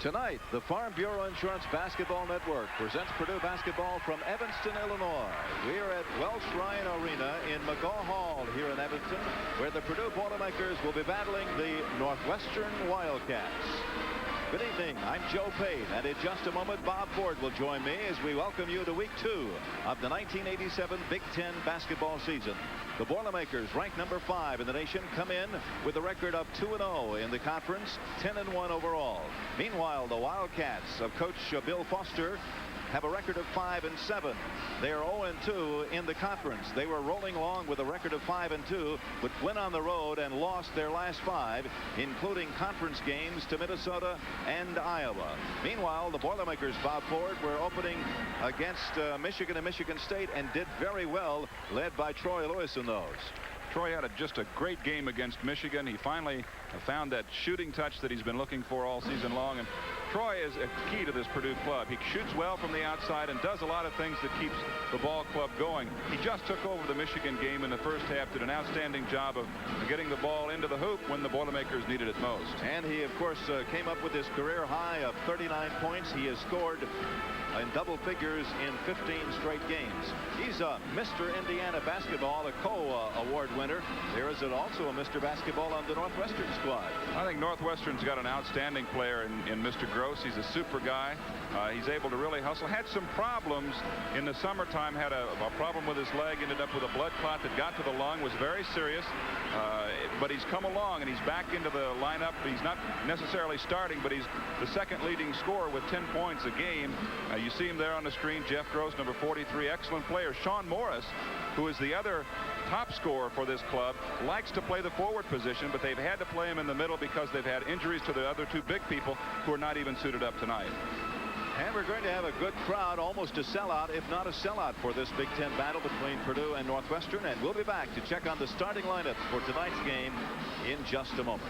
Tonight, the Farm Bureau Insurance Basketball Network presents Purdue basketball from Evanston, Illinois. We are at Welsh Ryan Arena in McGaw Hall here in Evanston, where the Purdue Boilermakers will be battling the Northwestern Wildcats. Good evening, I'm Joe Pate, and in just a moment, Bob Ford will join me as we welcome you to Week 2 of the 1987 Big Ten basketball season. The Boilermakers, ranked number 5 in the nation, come in with a record of 2-0 in the conference, 10-1 overall. Meanwhile, the Wildcats of Coach Bill Foster have a record of 5-7. They are 0-2 in the conference. They were rolling along with a record of 5-2, but went on the road and lost their last 5, including conference games to Minnesota and Iowa. Meanwhile, the Boilermakers, Bob Ford, were opening against Michigan and Michigan State and did very well, led by Troy Lewis in those. Troy had just a great game against Michigan. He finally found that shooting touch that he's been looking for all season long. And Troy is a key to this Purdue club. He shoots well from the outside and does a lot of things that keeps the ball club going. He just took over the Michigan game in the first half, did an outstanding job of getting the ball into the hoop when the Boilermakers needed it most. And he, of course, came up with his career high of 39 points. He has scored in double figures in 15 straight games. He's a Mr. Indiana Basketball, a co-award winner. There is also a Mr. Basketball on the Northwestern squad. I think Northwestern's got an outstanding player in Mr. Gross. He's a super guy. He's able to really hustle. Had some problems in the summertime. Had a problem with his leg. Ended up with a blood clot that got to the lung. Was very serious. But he's come along and he's back into the lineup. He's not necessarily starting, but he's the second leading scorer with 10 points a game. You see him there on the screen. Jeff Gross, number 43, excellent player. Sean Morris, who is the other top scorer for this club, likes to play the forward position, but they've had to play him in the middle because they've had injuries to the other two big people who are not even suited up tonight. And we're going to have a good crowd, almost a sellout, if not a sellout, for this Big Ten battle between Purdue and Northwestern. And we'll be back to check on the starting lineup for tonight's game in just a moment.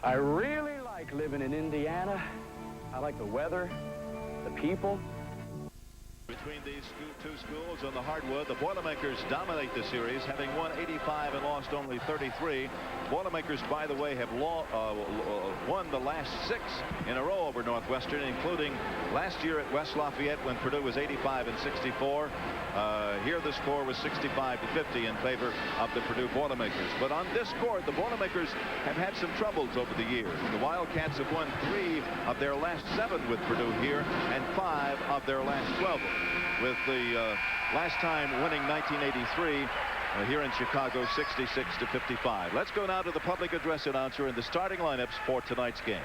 I really like living in Indiana. I like the weather, the people. Between these two schools on the hardwood, the Boilermakers dominate the series, having won 85 and lost only 33. Boilermakers, by the way, have won the last 6 in a row over Northwestern, including last year at West Lafayette when Purdue was 85 and 64. Here the score was 65-50 in favor of the Purdue Boilermakers. But on this court, the Boilermakers have had some troubles over the years. The Wildcats have won 3 of their last 7 with Purdue here and 5 of their last 12, with the last time winning 1983 here in Chicago, 66-55. Let's go now to the public address announcer and the starting lineups for tonight's game.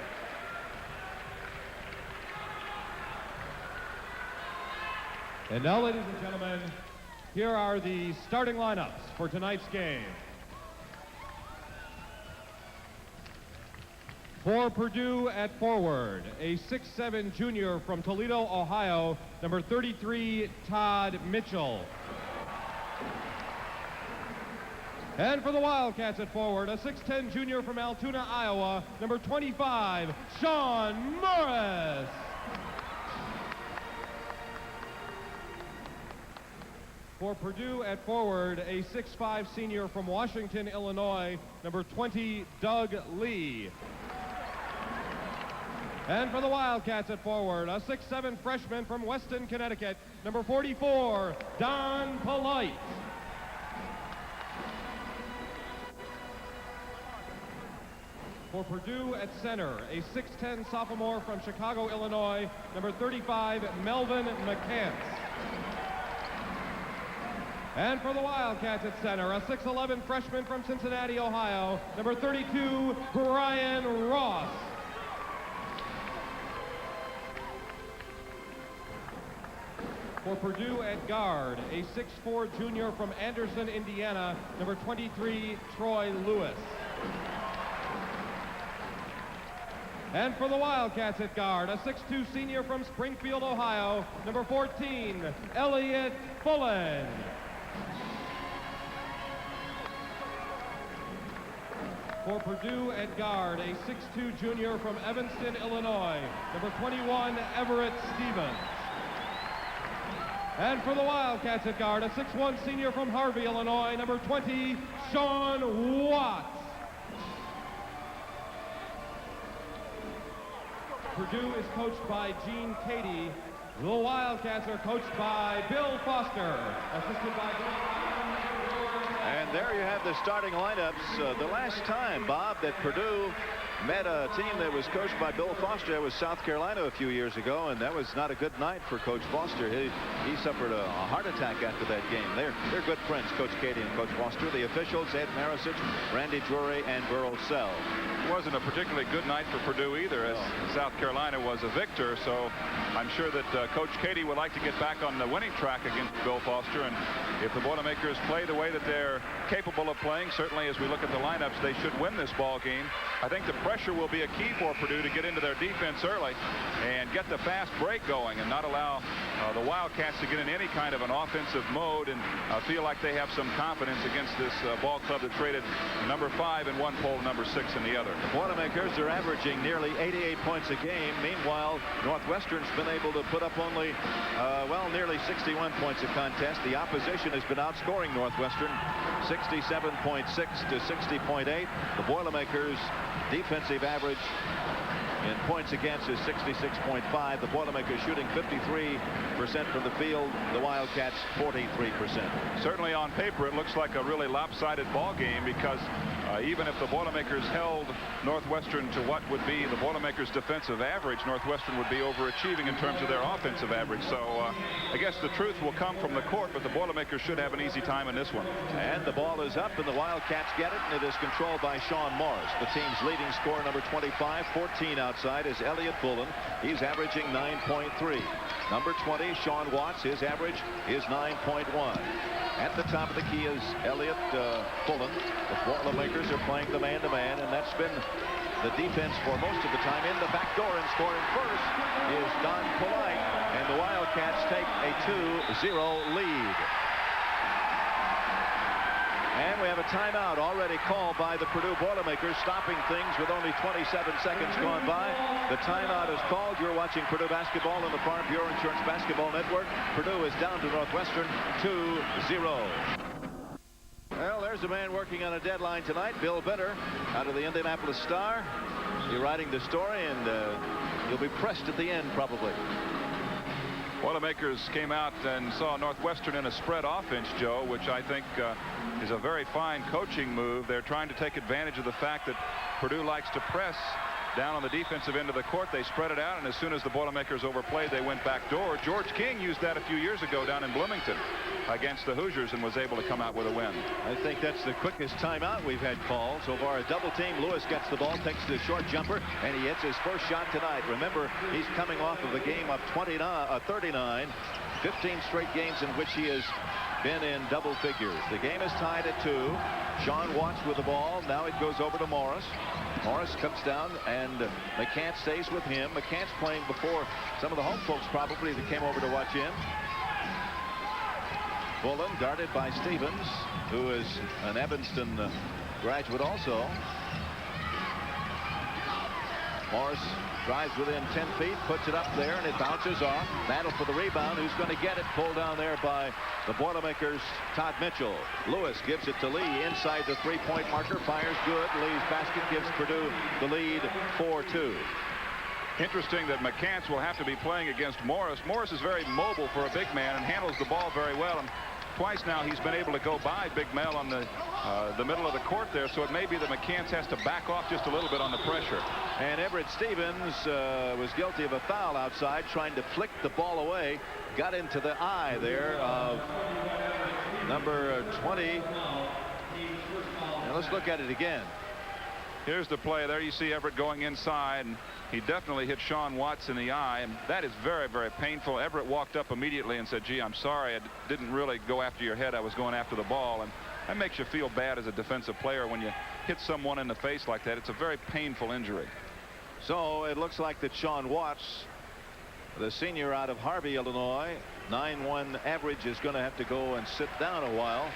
And now, ladies and gentlemen, here are the starting lineups for tonight's game. For Purdue at forward, a 6'7" junior from Toledo, Ohio, number 33, Todd Mitchell. And for the Wildcats at forward, a 6'10" junior from Altoona, Iowa, number 25, Sean Morris. For Purdue at forward, a 6'5" senior from Washington, Illinois, number 20, Doug Lee. And for the Wildcats at forward, a 6'7" freshman from Weston, Connecticut, number 44, Don Polite. For Purdue at center, a 6'10" sophomore from Chicago, Illinois, number 35, Melvin McCants. And for the Wildcats at center, a 6'11" freshman from Cincinnati, Ohio, number 32, Brian Ross. For Purdue at guard, a 6'4" junior from Anderson, Indiana, number 23, Troy Lewis. And for the Wildcats at guard, a 6'2" senior from Springfield, Ohio, number 14, Elliot Fullen. For Purdue at guard, a 6'2" junior from Evanston, Illinois, number 21, Everett Stevens. And for the Wildcats at guard, a 6'1" senior from Harvey, Illinois, number 20, Sean Watts. Purdue is coached by Gene Cady. The Wildcats are coached by Bill Foster, assisted by And there you have the starting lineups. The last time, Bob, that Purdue met a team that was coached by Bill Foster was South Carolina a few years ago, and that was not a good night for Coach Foster. He suffered a heart attack after that game. They're good friends, Coach Cady and Coach Foster. The officials, Ed Marisic, Randy Drury, and Burl Sell. It wasn't a particularly good night for Purdue either, as South Carolina was a victor, so I'm sure that Coach Cady would like to get back on the winning track against Bill Foster, and if the Boilermakers play the way that they're capable of playing, certainly as we look at the lineups, they should win this ball game. I think the pressure will be a key for Purdue to get into their defense early and get the fast break going and not allow the Wildcats to get in any kind of an offensive mode and feel like they have some confidence against this ball club that traded number 5 in one poll, number 6 in the other. The Boilermakers are averaging nearly 88 points a game. Meanwhile, Northwestern's been able to put up only, nearly 61 points a contest. The opposition has been outscoring Northwestern 67.6 to 60.8. The Boilermakers' defensive average in points against is 66.5. The Boilermakers shooting 53% from the field. The Wildcats 43%. Certainly on paper it looks like a really lopsided ball game because even if the Boilermakers held Northwestern to what would be the Boilermakers' defensive average, Northwestern would be overachieving in terms of their offensive average. So I guess the truth will come from the court, but the Boilermakers should have an easy time in this one. And the ball is up, and the Wildcats get it, and it is controlled by Sean Morris. The team's leading scorer, number 25, 14 outside, is Elliot Bullen. He's averaging 9.3. Number 20, Sean Watts, his average is 9.1. At the top of the key is Elliot Bullen. The Boilermakers are playing the man-to-man, and that's been the defense for most of the time. In the back door and scoring first is Don Polite, and the Wildcats take a 2-0 lead. And we have a timeout already called by the Purdue Boilermakers, stopping things with only 27 seconds gone by. The timeout is called. You're watching Purdue basketball on the Farm Bureau Insurance Basketball Network. Purdue is down to Northwestern 2-0. Well, there's a man working on a deadline tonight, Bill Benner, out of the Indianapolis Star. You're writing the story, and you'll be pressed at the end, probably. Boilermakers came out and saw Northwestern in a spread offense, Joe, which I think is a very fine coaching move. They're trying to take advantage of the fact that Purdue likes to press down on the defensive end of the court. They spread it out, and as soon as the Boilermakers overplayed, they went back door. George King used that a few years ago down in Bloomington against the Hoosiers and was able to come out with a win. I think that's the quickest timeout we've had called so far. A double team. Lewis gets the ball, takes the short jumper, and he hits his first shot tonight. Remember, he's coming off of a game of 39, 15 straight games in which he has been in double figures. The game is tied at 2. Sean Watts with the ball. Now it goes over to Morris. Morris comes down, and McCants stays with him. McCants playing before some of the home folks probably that came over to watch in. Bullen guarded by Stevens, who is an Evanston graduate also. Morris drives within 10 feet, puts it up there, and it bounces off. Battle for the rebound. Who's going to get it? Pulled down there by the Boilermakers' Todd Mitchell. Lewis gives it to Lee inside the three-point marker. Fires good. Lee's basket gives Purdue the lead 4-2. Interesting that McCants will have to be playing against Morris. Morris is very mobile for a big man and handles the ball very well. And twice now he's been able to go by Big Mel on the middle of the court there, so it may be that McCants has to back off just a little bit on the pressure. And Everett Stevens was guilty of a foul outside, trying to flick the ball away. Got into the eye there of number 20. Now let's look at it again. Here's the play. There you see Everett going inside, and he definitely hit Sean Watts in the eye, and that is very, very painful. Everett walked up immediately and said, gee, I'm sorry, I didn't really go after your head. I was going after the ball. And that makes you feel bad as a defensive player when you hit someone in the face like that. It's a very painful injury. So it looks like that Sean Watts, the senior out of Harvey, Illinois, 9.1 average, is going to have to go and sit down a while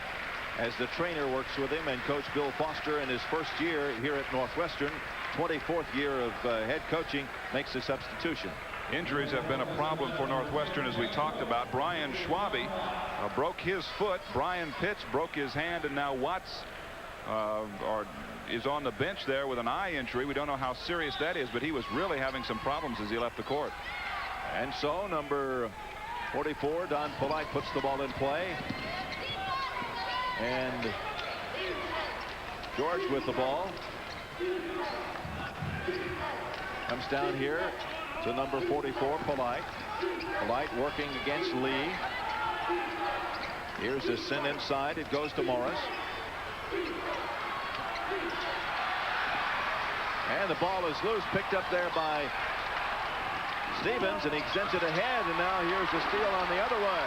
as the trainer works with him, and Coach Bill Foster in his first year here at Northwestern, 24th year of head coaching, makes a substitution. Injuries have been a problem for Northwestern, as we talked about. Brian Schwabe broke his foot. Brian Pitts broke his hand, and now Watts is on the bench there with an eye injury. We don't know how serious that is, but he was really having some problems as he left the court. And so number 44, Don Polite, puts the ball in play. And George with the ball. Comes down here to number 44, Polite. Polite working against Lee. Here's a send inside. It goes to Morris. And the ball is loose, picked up there by Stevens, and he sends it ahead, and now here's a steal on the other way.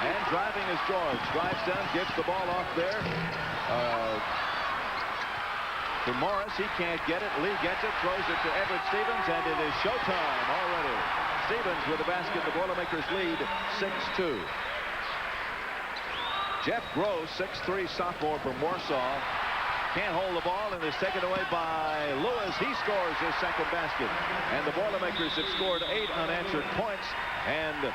And driving is George. Drives down, gives the ball off there to Morris. He can't get it. Lee gets it, throws it to Everett Stevens, and it is showtime already. Stevens with the basket. The Boilermakers lead 6-2. Jeff Gross, 6'3" sophomore from Warsaw, can't hold the ball and is taken away by Lewis. He scores his second basket, and the Boilermakers have scored 8 unanswered points, and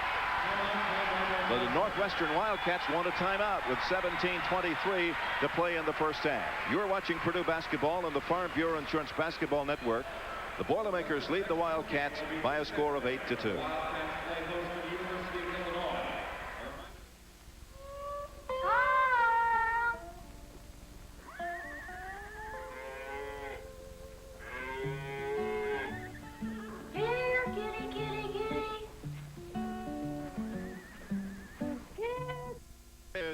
the Northwestern Wildcats want a timeout with 17:23 to play in the first half. You're watching Purdue basketball on the Farm Bureau Insurance Basketball Network. The Boilermakers lead the Wildcats by a score of 8-2.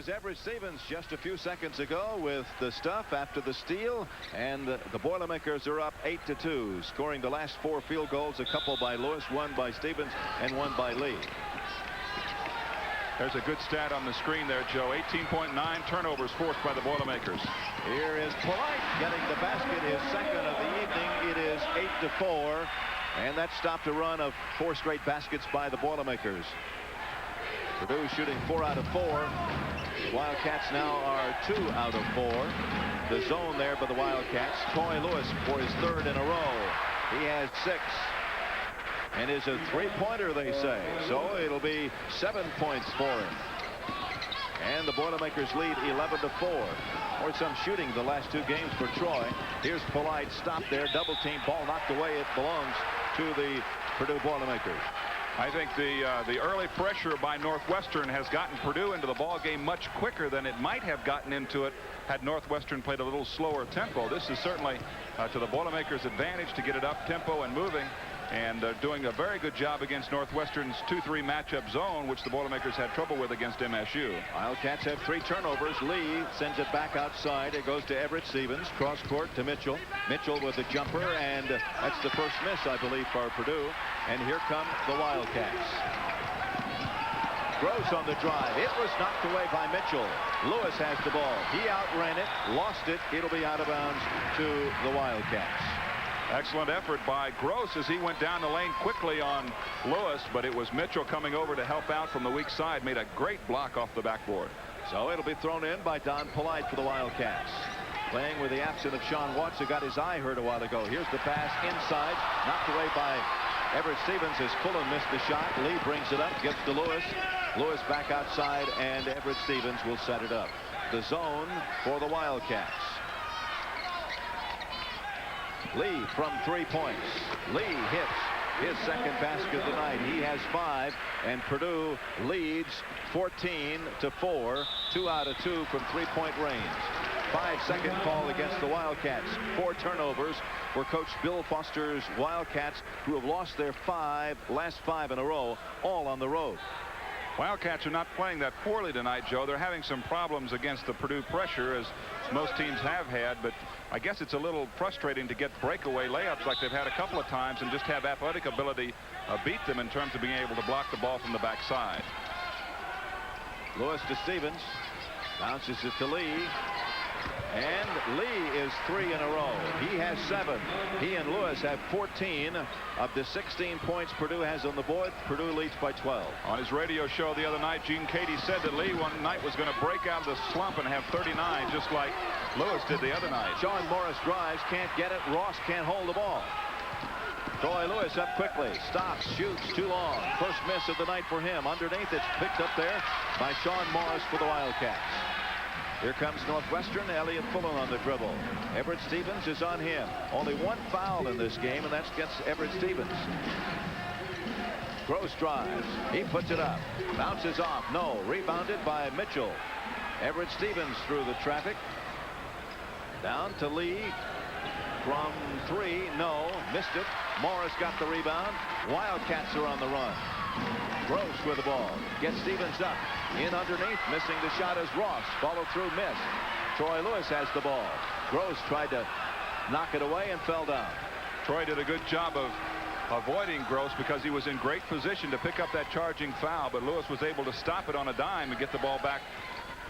Everett Stevens just a few seconds ago with the stuff after the steal, and the Boilermakers are up 8-2, scoring the last 4 field goals, a couple by Lewis, one by Stevens, and one by Lee. There's a good stat on the screen there, Joe. 18.9 turnovers forced by the Boilermakers. Here is Polite getting the basket, his second of the evening. It is 8-4, and that stopped a run of 4 straight baskets by the Boilermakers. Purdue shooting 4 out of 4. The Wildcats now are 2 out of 4. The zone there by the Wildcats. Troy Lewis for his 3rd in a row. He has 6 and is a 3-pointer, they say. So it'll be 7 points for him. And the Boilermakers lead 11-4. Or some shooting the last 2 games for Troy. Here's Polite, stopped there, double team, ball knocked away. It belongs to the Purdue Boilermakers. I think the early pressure by Northwestern has gotten Purdue into the ball game much quicker than it might have gotten into it had Northwestern played a little slower tempo. This is certainly to the Boilermakers' advantage to get it up tempo and moving, and doing a very good job against Northwestern's 2-3 matchup zone, which the Boilermakers had trouble with against MSU. Wildcats have 3 turnovers. Lee sends it back outside. It goes to Everett Stevens. Cross court to Mitchell. Mitchell with a jumper, and that's the first miss, I believe, for Purdue. And here come the Wildcats. Gross on the drive. It was knocked away by Mitchell. Lewis has the ball. He outran it, lost it. It'll be out of bounds to the Wildcats. Excellent effort by Gross as he went down the lane quickly on Lewis, but it was Mitchell coming over to help out from the weak side. Made a great block off the backboard. So it'll be thrown in by Don Polite for the Wildcats. Playing with the absence of Sean Watts, who got his eye hurt a while ago. Here's the pass inside, knocked away by Everett Stevens as Fulham missed the shot. Lee brings it up, gives to Lewis. Lewis back outside, and Everett Stevens will set it up. The zone for the Wildcats. Lee from 3 points. Lee hits his second basket of the night. He has 5, and Purdue leads 14-4. 2 out of 2 from 3-point range. 5-second call against the Wildcats. 4 turnovers for Coach Bill Foster's Wildcats, who have lost their last 5 in a row, all on the road. Wildcats are not playing that poorly tonight, Joe. They're having some problems against the Purdue pressure, as most teams have had, but I guess it's a little frustrating to get breakaway layups like they've had a couple of times and just have athletic ability beat them in terms of being able to block the ball from the backside. Lewis to Stevens. Bounces it to Lee. And Lee is 3 in a row. He has 7. He and Lewis have 14 of the 16 points Purdue has on the board. Purdue leads by 12. On his radio show the other night, Gene Cady said that Lee one night was going to break out of the slump and have 39, just like Lewis did the other night. Sean Morris drives, can't get it. Ross can't hold the ball. Troy Lewis up quickly. Stops, shoots, too long. First miss of the night for him. Underneath, it's picked up there by Sean Morris for the Wildcats. Here comes Northwestern. Elliott Fullen on the dribble. Everett Stevens is on him. Only one foul in this game, and that's against Everett Stevens. Gross drives. He puts it up. Bounces off. No. Rebounded by Mitchell. Everett Stevens through the traffic. Down to Lee. From 3. No. Missed it. Morris got the rebound. Wildcats are on the run. Gross with the ball. Gets Stevens up. In underneath. Missing the shot is Ross. Follow through. Miss. Troy Lewis has the ball. Gross tried to knock it away and fell down. Troy did a good job of avoiding Gross because he was in great position to pick up that charging foul, but Lewis was able to stop it on a dime and get the ball back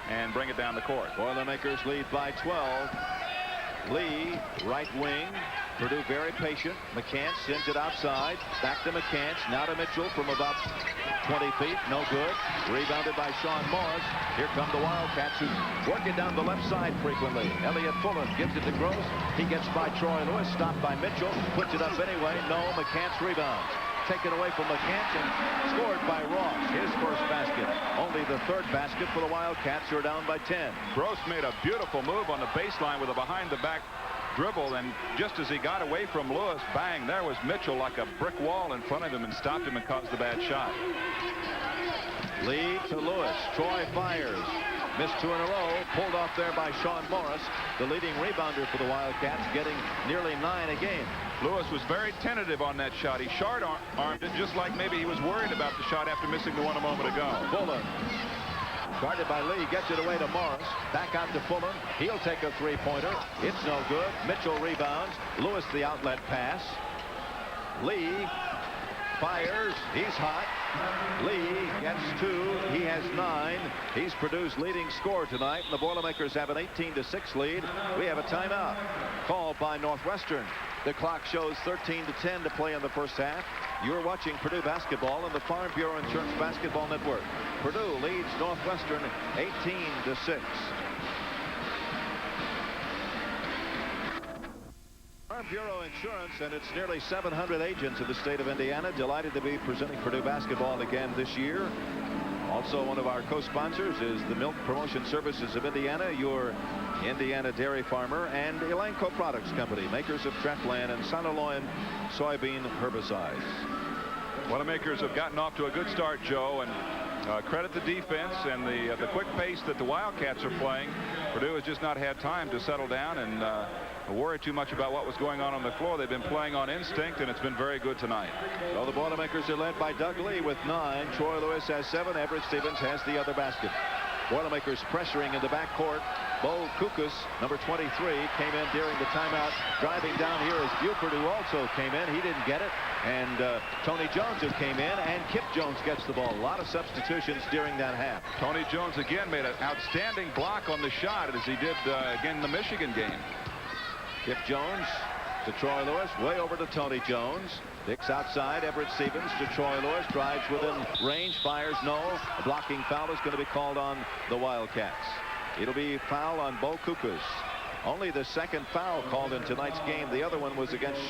and bring it down the court. Boilermakers lead by 12. Lee, right wing. Purdue very patient. McCants sends it outside. Back to McCants. Now to Mitchell from about 20 feet. No good. Rebounded by Sean Morris. Here come the Wildcats, who work it down the left side frequently. Elliott Fullen gives it to Gross. He gets by Troy Lewis. Stopped by Mitchell. Puts it up anyway. No. McCants rebounds. Taken away from McCants and scored by Ross. His first basket. Only the third basket for the Wildcats, who are down by 10. Gross made a beautiful move on the baseline with a behind-the-back dribble, and just as he got away from Lewis, bang, there was Mitchell like a brick wall in front of him and stopped him and caused the bad shot. Lee to Lewis. Troy fires. Missed 2 in a row. Pulled off there by Sean Morris, the leading rebounder for the Wildcats, getting nearly 9 a game. Lewis was very tentative on that shot. He short-armed it, just like maybe he was worried about the shot after missing the one a moment ago. Fullen. Guarded by Lee, gets it away to Morris. Back out to Fullen. He'll take a three-pointer. It's no good. Mitchell rebounds. Lewis the outlet pass. Lee fires. He's hot. Lee gets 2. He has 9. He's Purdue's leading scorer tonight, and the Boilermakers have an 18-6 lead. We have a timeout called by Northwestern. The clock shows 13-10 to play in the first half. You're watching Purdue basketball on the Farm Bureau Insurance Basketball Network. Purdue leads Northwestern 18-6. Farm Bureau Insurance and its nearly 700 agents of the state of Indiana delighted to be presenting Purdue basketball again this year. Also, one of our co-sponsors is the Milk Promotion Services of Indiana, your Indiana dairy farmer, and Elanco Products Company, makers of Treflan and Sonaloin soybean herbicides. Boilermakers have gotten off to a good start, Joe, and credit the defense and the quick pace that the Wildcats are playing. Purdue has just not had time to settle down and worry too much about what was going on the floor. They've been playing on instinct, and it's been very good tonight. So the Boilermakers are led by Doug Lee with 9. Troy Lewis has 7. Everett Stevens has the other basket. Boilermakers pressuring in the backcourt. Bo Kukas, number 23, came in during the timeout. Driving down here is Buford, who also came in. He didn't get it. And Tony Jones, who came in, and Kip Jones gets the ball. A lot of substitutions during that half. Tony Jones again made an outstanding block on the shot, as he did again in the Michigan game. Kip Jones to Troy Lewis, way over to Tony Jones. Dicks outside. Everett Stevens to Troy Lewis. Drives within range. Fires no. A blocking foul is going to be called on the Wildcats. It'll be foul on Bo Kukas. Only the second foul called in tonight's game. The other one was against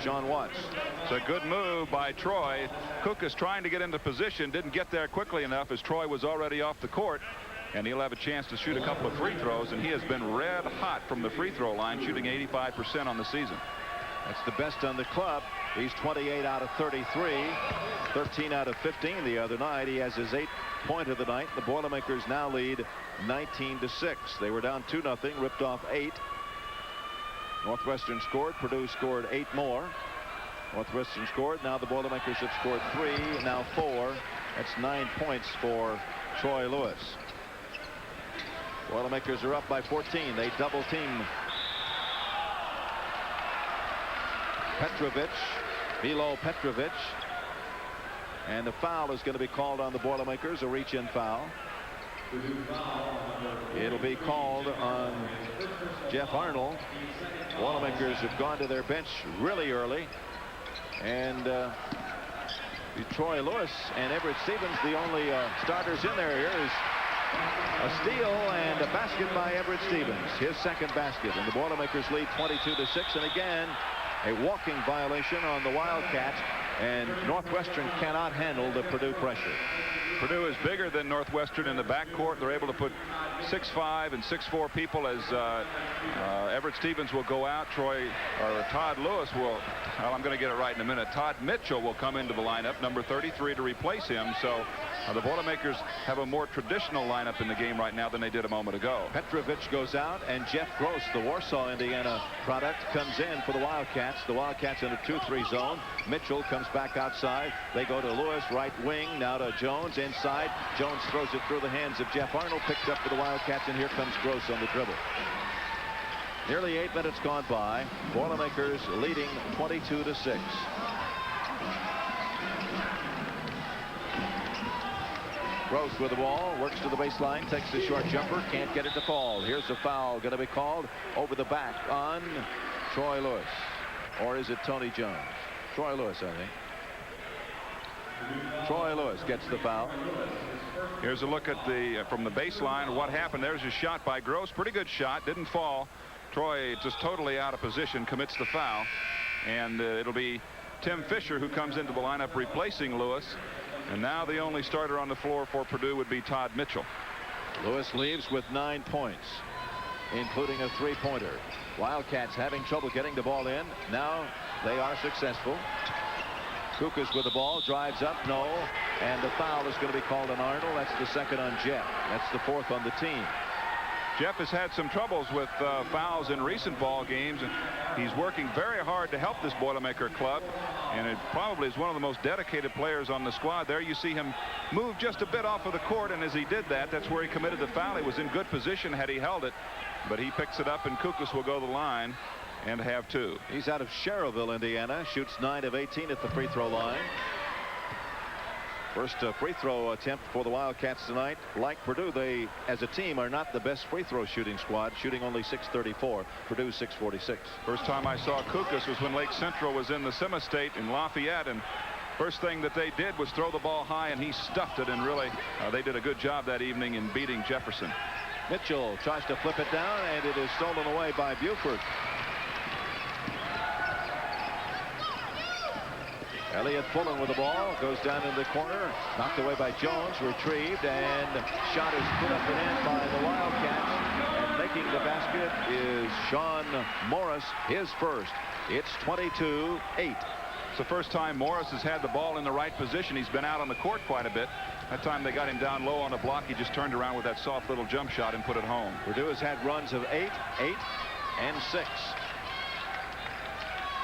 John Watts. It's a good move by Troy. Kukas trying to get into position. Didn't get there quickly enough as Troy was already off the court. And he'll have a chance to shoot a couple of free throws. And he has been red hot from the free throw line, shooting 85% on the season. That's the best on the club. He's 28 out of 33, 13 out of 15 the other night. He has his 8th point of the night. The Boilermakers now lead 19-6. They were down 2-0, ripped off 8. Northwestern scored. Purdue scored 8 more. Northwestern scored. Now the Boilermakers have scored 3, now 4. That's 9 points for Troy Lewis. Boilermakers are up by 14. They double team Petrovic, Milo Petrovic, and the foul is going to be called on the Boilermakers, a reach-in foul. It'll be called on Jeff Arnold. Boilermakers have gone to their bench really early, and Troy Lewis and Everett Stevens, the only starters in there. Here is a steal and a basket by Everett Stevens, his second basket, and the Boilermakers lead 22-6. And again, A walking violation on the Wildcats, and Northwestern cannot handle the Purdue pressure. Purdue is bigger than Northwestern in the backcourt. They're able to put 6'5" and 6'4" people as Everett Stevens will go out. Todd Lewis will, well, I'm going to get it right in a minute. Todd Mitchell will come into the lineup, number 33, to replace him. So the Boilermakers have a more traditional lineup in the game right now than they did a moment ago. Petrovic goes out, and Jeff Gross, the Warsaw, Indiana product, comes in for the Wildcats. The Wildcats in a 2-3 zone. Mitchell comes back outside. They go to Lewis, right wing, now to Jones inside. Jones throws it through the hands of Jeff Arnold, picked up for the Wildcats, and here comes Gross on the dribble. Nearly 8 minutes gone by. Boilermakers leading 22-6. Gross with the ball, works to the baseline, takes the short jumper, can't get it to fall. Here's a foul going to be called over the back on Troy Lewis. Or is it Tony Jones? Troy Lewis, I think. Troy Lewis gets the foul. Here's a look at from the baseline what happened. There's a shot by Gross. Pretty good shot. Didn't fall. Troy just totally out of position, commits the foul. And it'll be Tim Fisher who comes into the lineup replacing Lewis. And now the only starter on the floor for Purdue would be Todd Mitchell. Lewis leaves with 9 points, including a 3-pointer. Wildcats having trouble getting the ball in. Now they are successful. Kukas with the ball, drives up, no, and the foul is going to be called on Arnold. That's the second on Jeff. That's the 4th on the team. Jeff has had some troubles with fouls in recent ball games, and he's working very hard to help this Boilermaker club, and it probably is one of the most dedicated players on the squad. There you see him move just a bit off of the court, and as he did that, that's where he committed the foul. He was in good position had he held it, but he picks it up, and Kukas will go to the line and have 2. He's out of Sherrville, Indiana, shoots 9 of 18 at the free throw line. First free throw attempt for the Wildcats tonight. Like Purdue, they as a team are not the best free throw shooting squad, shooting only .634. Purdue 646. First time I saw Kukas was when Lake Central was in the semi-state in Lafayette, and first thing that they did was throw the ball high, and he stuffed it, and really they did a good job that evening in beating Jefferson. Mitchell tries to flip it down, and it is stolen away by Buford. Elliott Fullen with the ball, goes down in the corner, knocked away by Jones, retrieved, and shot is put up and in by the Wildcats. And making the basket is Sean Morris, his first. It's 22-8. It's the first time Morris has had the ball in the right position. He's been out on the court quite a bit. That time they got him down low on a block. He just turned around with that soft little jump shot and put it home. Purdue has had runs of 8, 8, and 6.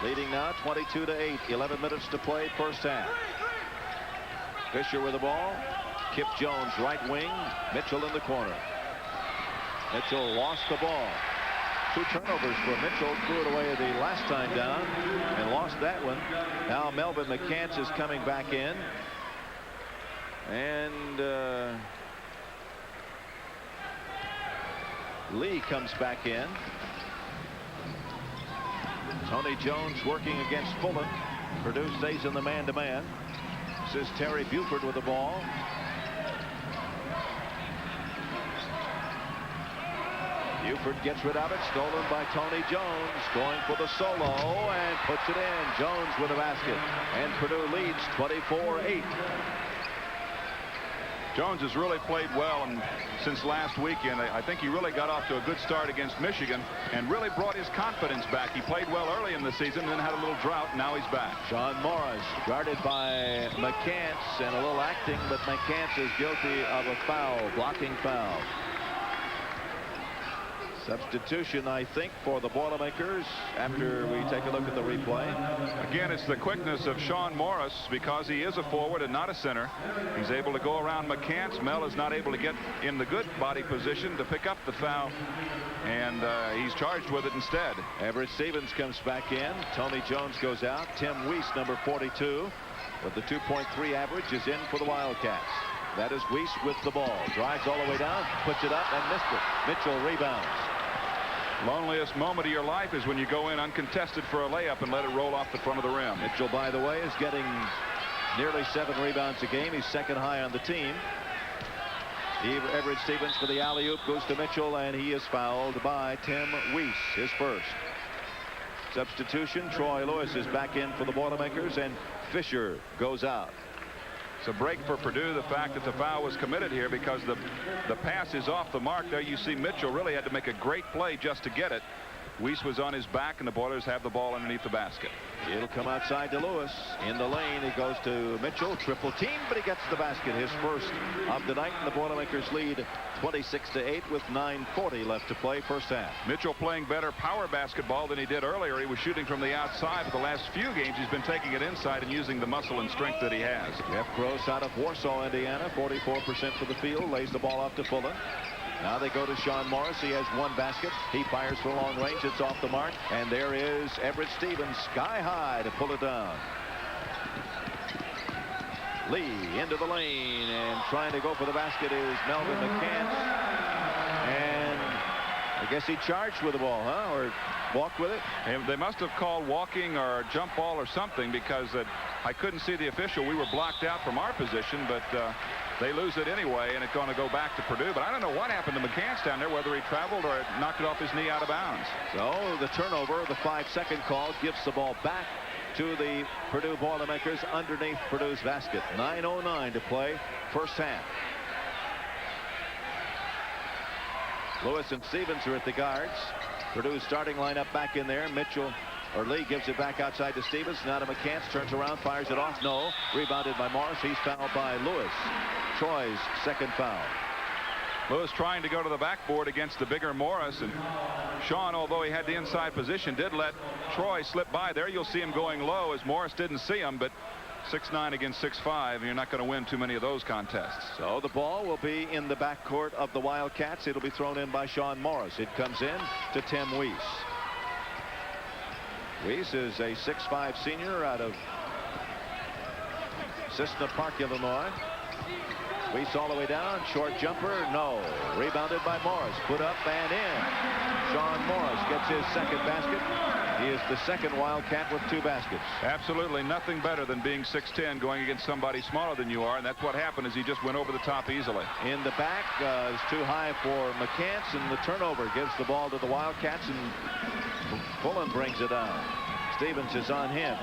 Leading now 22-8. 11 minutes to play, first half. Fisher with the ball. Kip Jones, right wing. Mitchell in the corner. Mitchell lost the ball. 2 turnovers for Mitchell. Threw it away the last time down and lost that one. Now Melvin McCants is coming back in. And Lee comes back in. Tony Jones working against Fullen. Purdue stays in the man-to-man. This is Terry Buford with the ball. Buford gets rid of it, stolen by Tony Jones, going for the solo and puts it in. Jones with a basket, and Purdue leads 24-8. Jones has really played well, and since last weekend, I think he really got off to a good start against Michigan and really brought his confidence back. He played well early in the season, then had a little drought, and now he's back. Sean Morris guarded by McCants, and a little acting, but McCants is guilty of a foul, blocking foul. Substitution, I think, for the Boilermakers after we take a look at the replay. Again, it's the quickness of Sean Morris because he is a forward and not a center. He's able to go around McCants. Mel is not able to get in the good body position to pick up the foul, and he's charged with it instead. Everett Stevens comes back in. Tony Jones goes out. Tim Weiss, number 42, with the 2.3 average, is in for the Wildcats. That is Weiss with the ball. Drives all the way down, puts it up, and missed it. Mitchell rebounds. Loneliest moment of your life is when you go in uncontested for a layup and let it roll off the front of the rim. Mitchell, by the way, is getting nearly 7 rebounds a game. He's second high on the team. Everett Stevens for the alley-oop, goes to Mitchell, and he is fouled by Tim Weiss, his first. Substitution, Troy Lewis is back in for the Boilermakers, and Fisher goes out. It's a break for Purdue, the fact that the foul was committed here, because the pass is off the mark. There you see Mitchell really had to make a great play just to get it. Weiss was on his back, and the Boilers have the ball underneath the basket. It'll come outside to Lewis. In the lane, it goes to Mitchell. Triple team, but he gets the basket. His first of the night, and the Boilermakers lead 26-8 with 9:40 left to play first half. Mitchell playing better power basketball than he did earlier. He was shooting from the outside. For the last few games, he's been taking it inside and using the muscle and strength that he has. Jeff Gross out of Warsaw, Indiana, 44% for the field. Lays the ball off to Fulton. Now they go to Sean Morris. He has one basket. He fires for long range. It's off the mark. And there is Everett Stevens sky high to pull it down. Lee into the lane, and trying to go for the basket is Melvin McCants. And I guess he charged with the ball, huh? Or walked with it? And they must have called walking or jump ball or something, because I couldn't see the official. We were blocked out from our position, but they lose it anyway, and it's going to go back to Purdue. But I don't know what happened to McCants down there, whether he traveled or knocked it off his knee out of bounds. So the turnover, the 5-second call, gives the ball back to the Purdue Boilermakers underneath Purdue's basket. 9:09 to play first half. Lewis and Stevens are at the guards. Purdue's starting lineup back in there. Mitchell or Lee gives it back outside to Stevens. Now to McCants, turns around, fires it off. No. Rebounded by Morris. He's fouled by Lewis. Troy's second foul. Lewis trying to go to the backboard against the bigger Morris, and Sean, although he had the inside position, did let Troy slip by. There you'll see him going low, as Morris didn't see him, but 6'9" against 6'5", and you're not going to win too many of those contests. So the ball will be in the backcourt of the Wildcats. It'll be thrown in by Sean Morris. It comes in to Tim Weiss. Weiss is a 6'5" senior out of Cissna Park, Illinois. Weiss all the way down. Short jumper. No. Rebounded by Morris. Put up and in. Sean Morris gets his second basket. He is the second Wildcat with 2 baskets. Absolutely nothing better than being 6'10", going against somebody smaller than you are, and that's what happened, is he just went over the top easily. In the back is too high for McCants, and the turnover gives the ball to the Wildcats, and Pullen brings it down. Stevens is on him.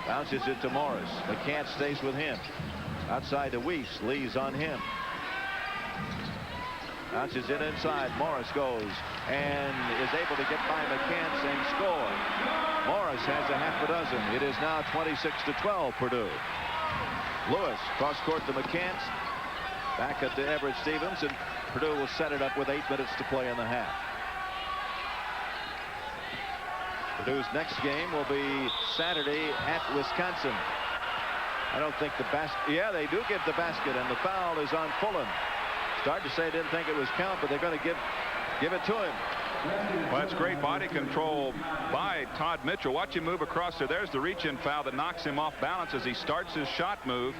Bounces it to Morris. McCants stays with him. Outside to Weiss. Lee's on him. Bounces it inside. Morris goes and is able to get by McCants and score. Morris has a half a dozen. It is now 26-12 Purdue. Lewis cross court to McCants. Back up to Everett Stevens, and Purdue will set it up with 8 minutes to play in the half. Purdue's next game will be Saturday at Wisconsin. I don't think the basket. Yeah, they do give the basket, and the foul is on Fullen. Started to say didn't think it was count, but they're going to give it to him. Well, that's great body control by Todd Mitchell. Watch him move across there. There's the reach-in foul that knocks him off balance as he starts his shot move.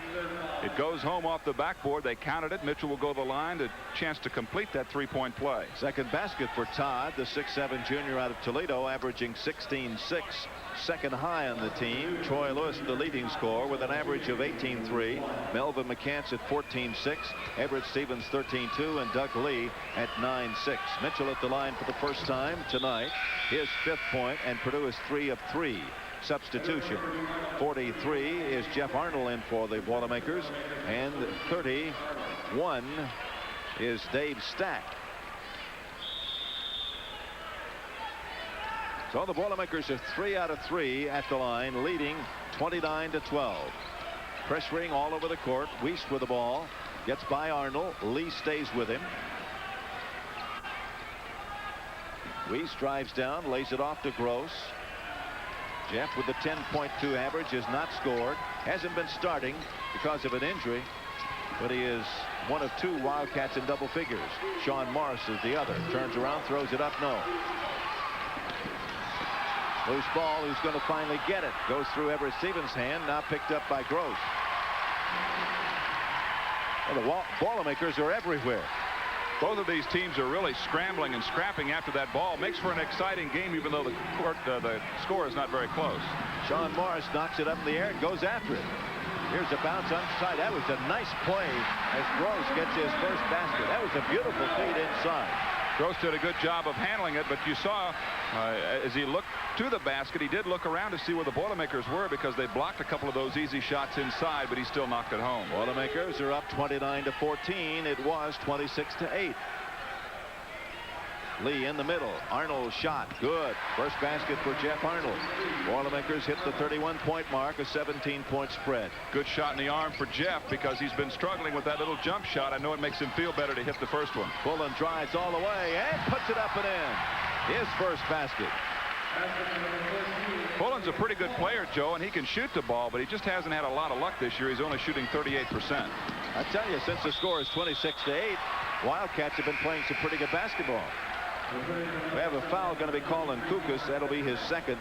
It goes home off the backboard. They counted it. Mitchell will go to the line. A chance to complete that 3-point play. Second basket for Todd, the 6'7" junior out of Toledo, averaging 16-6. Second high on the team. Troy Lewis, the leading scorer, with an average of 18-3. Melvin McCants at 14-6. Everett Stevens 13-2, and Doug Lee at 9-6. Mitchell at the line for the first time tonight. His 5th point, and Purdue is 3 of 3. Substitution. 43 is Jeff Arnold in for the Boilermakers, and 31 is Dave Stack. So the Boilermakers are 3 out of 3 at the line, leading 29-12. Pressuring all over the court. Weiss with the ball. Gets by Arnold. Lee stays with him. Weiss drives down, lays it off to Gross. Jeff with the 10.2 average has not scored. Hasn't been starting because of an injury, but he is one of 2 Wildcats in double figures. Sean Morris is the other. Turns around, throws it up, no. Loose ball, who's going to finally get it. Goes through Everett Stevens' hand, now picked up by Gross. Well, the Boilermakers are everywhere. Both of these teams are really scrambling and scrapping after that ball. Makes for an exciting game, even though the score is not very close. Sean Morris knocks it up in the air and goes after it. Here's a bounce onside. That was a nice play as Gross gets his first basket. That was a beautiful feed inside. Gross did a good job of handling it, but you saw as he looked to the basket, he did look around to see where the Boilermakers were because they blocked a couple of those easy shots inside, but he still knocked it home. Boilermakers are up 29-14. It was 26-8. Lee in the middle. Arnold's shot. Good. First basket for Jeff Arnold. Boilermakers hit the 31-point mark, a 17-point spread. Good shot in the arm for Jeff because he's been struggling with that little jump shot. I know it makes him feel better to hit the first one. Bullen drives all the way and puts it up and in. His first basket. Bullen's a pretty good player, Joe, and he can shoot the ball, but he just hasn't had a lot of luck this year. He's only shooting 38%. I tell you, since the score is 26-8, Wildcats have been playing some pretty good basketball. We have a foul going to be called on Kukas. That'll be his second.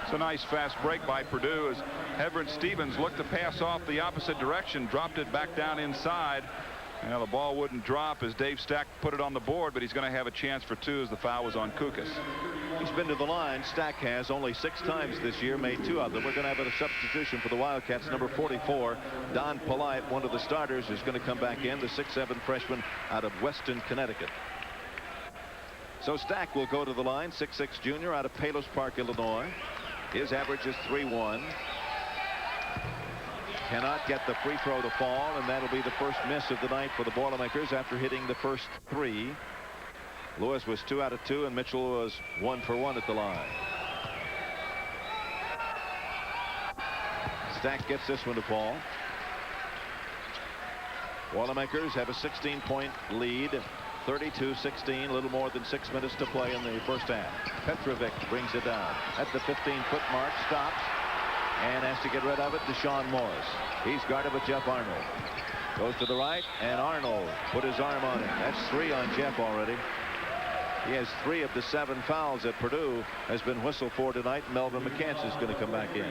It's a nice fast break by Purdue as Everett Stevens looked to pass off the opposite direction, dropped it back down inside. Well, the ball wouldn't drop as Dave Stack put it on the board, but he's going to have a chance for two as the foul was on Kukas. He's been to the line. Stack has only 6 times this year, made 2 of them. We're going to have a substitution for the Wildcats. Number 44, Don Polite, one of the starters, is going to come back in, the 6'7" freshman out of Weston, Connecticut. So Stack will go to the line, 6'6" junior out of Palos Park, Illinois. His average is 3-1. Cannot get the free throw to fall, and that'll be the first miss of the night for the Boilermakers after hitting the first 3. Lewis was 2 out of 2, and Mitchell was 1 for 1 at the line. Stack gets this one to fall. Boilermakers have a 16-point lead. 32-16, a little more than 6 minutes to play in the first half. Petrovic brings it down at the 15-foot mark, stops, and has to get rid of it to Sean Morris. He's guarded with Jeff Arnold. Goes to the right, and Arnold put his arm on him. That's 3 on Jeff already. He has 3 of the 7 fouls that Purdue has been whistled for tonight. Melvin McCants is going to come back in.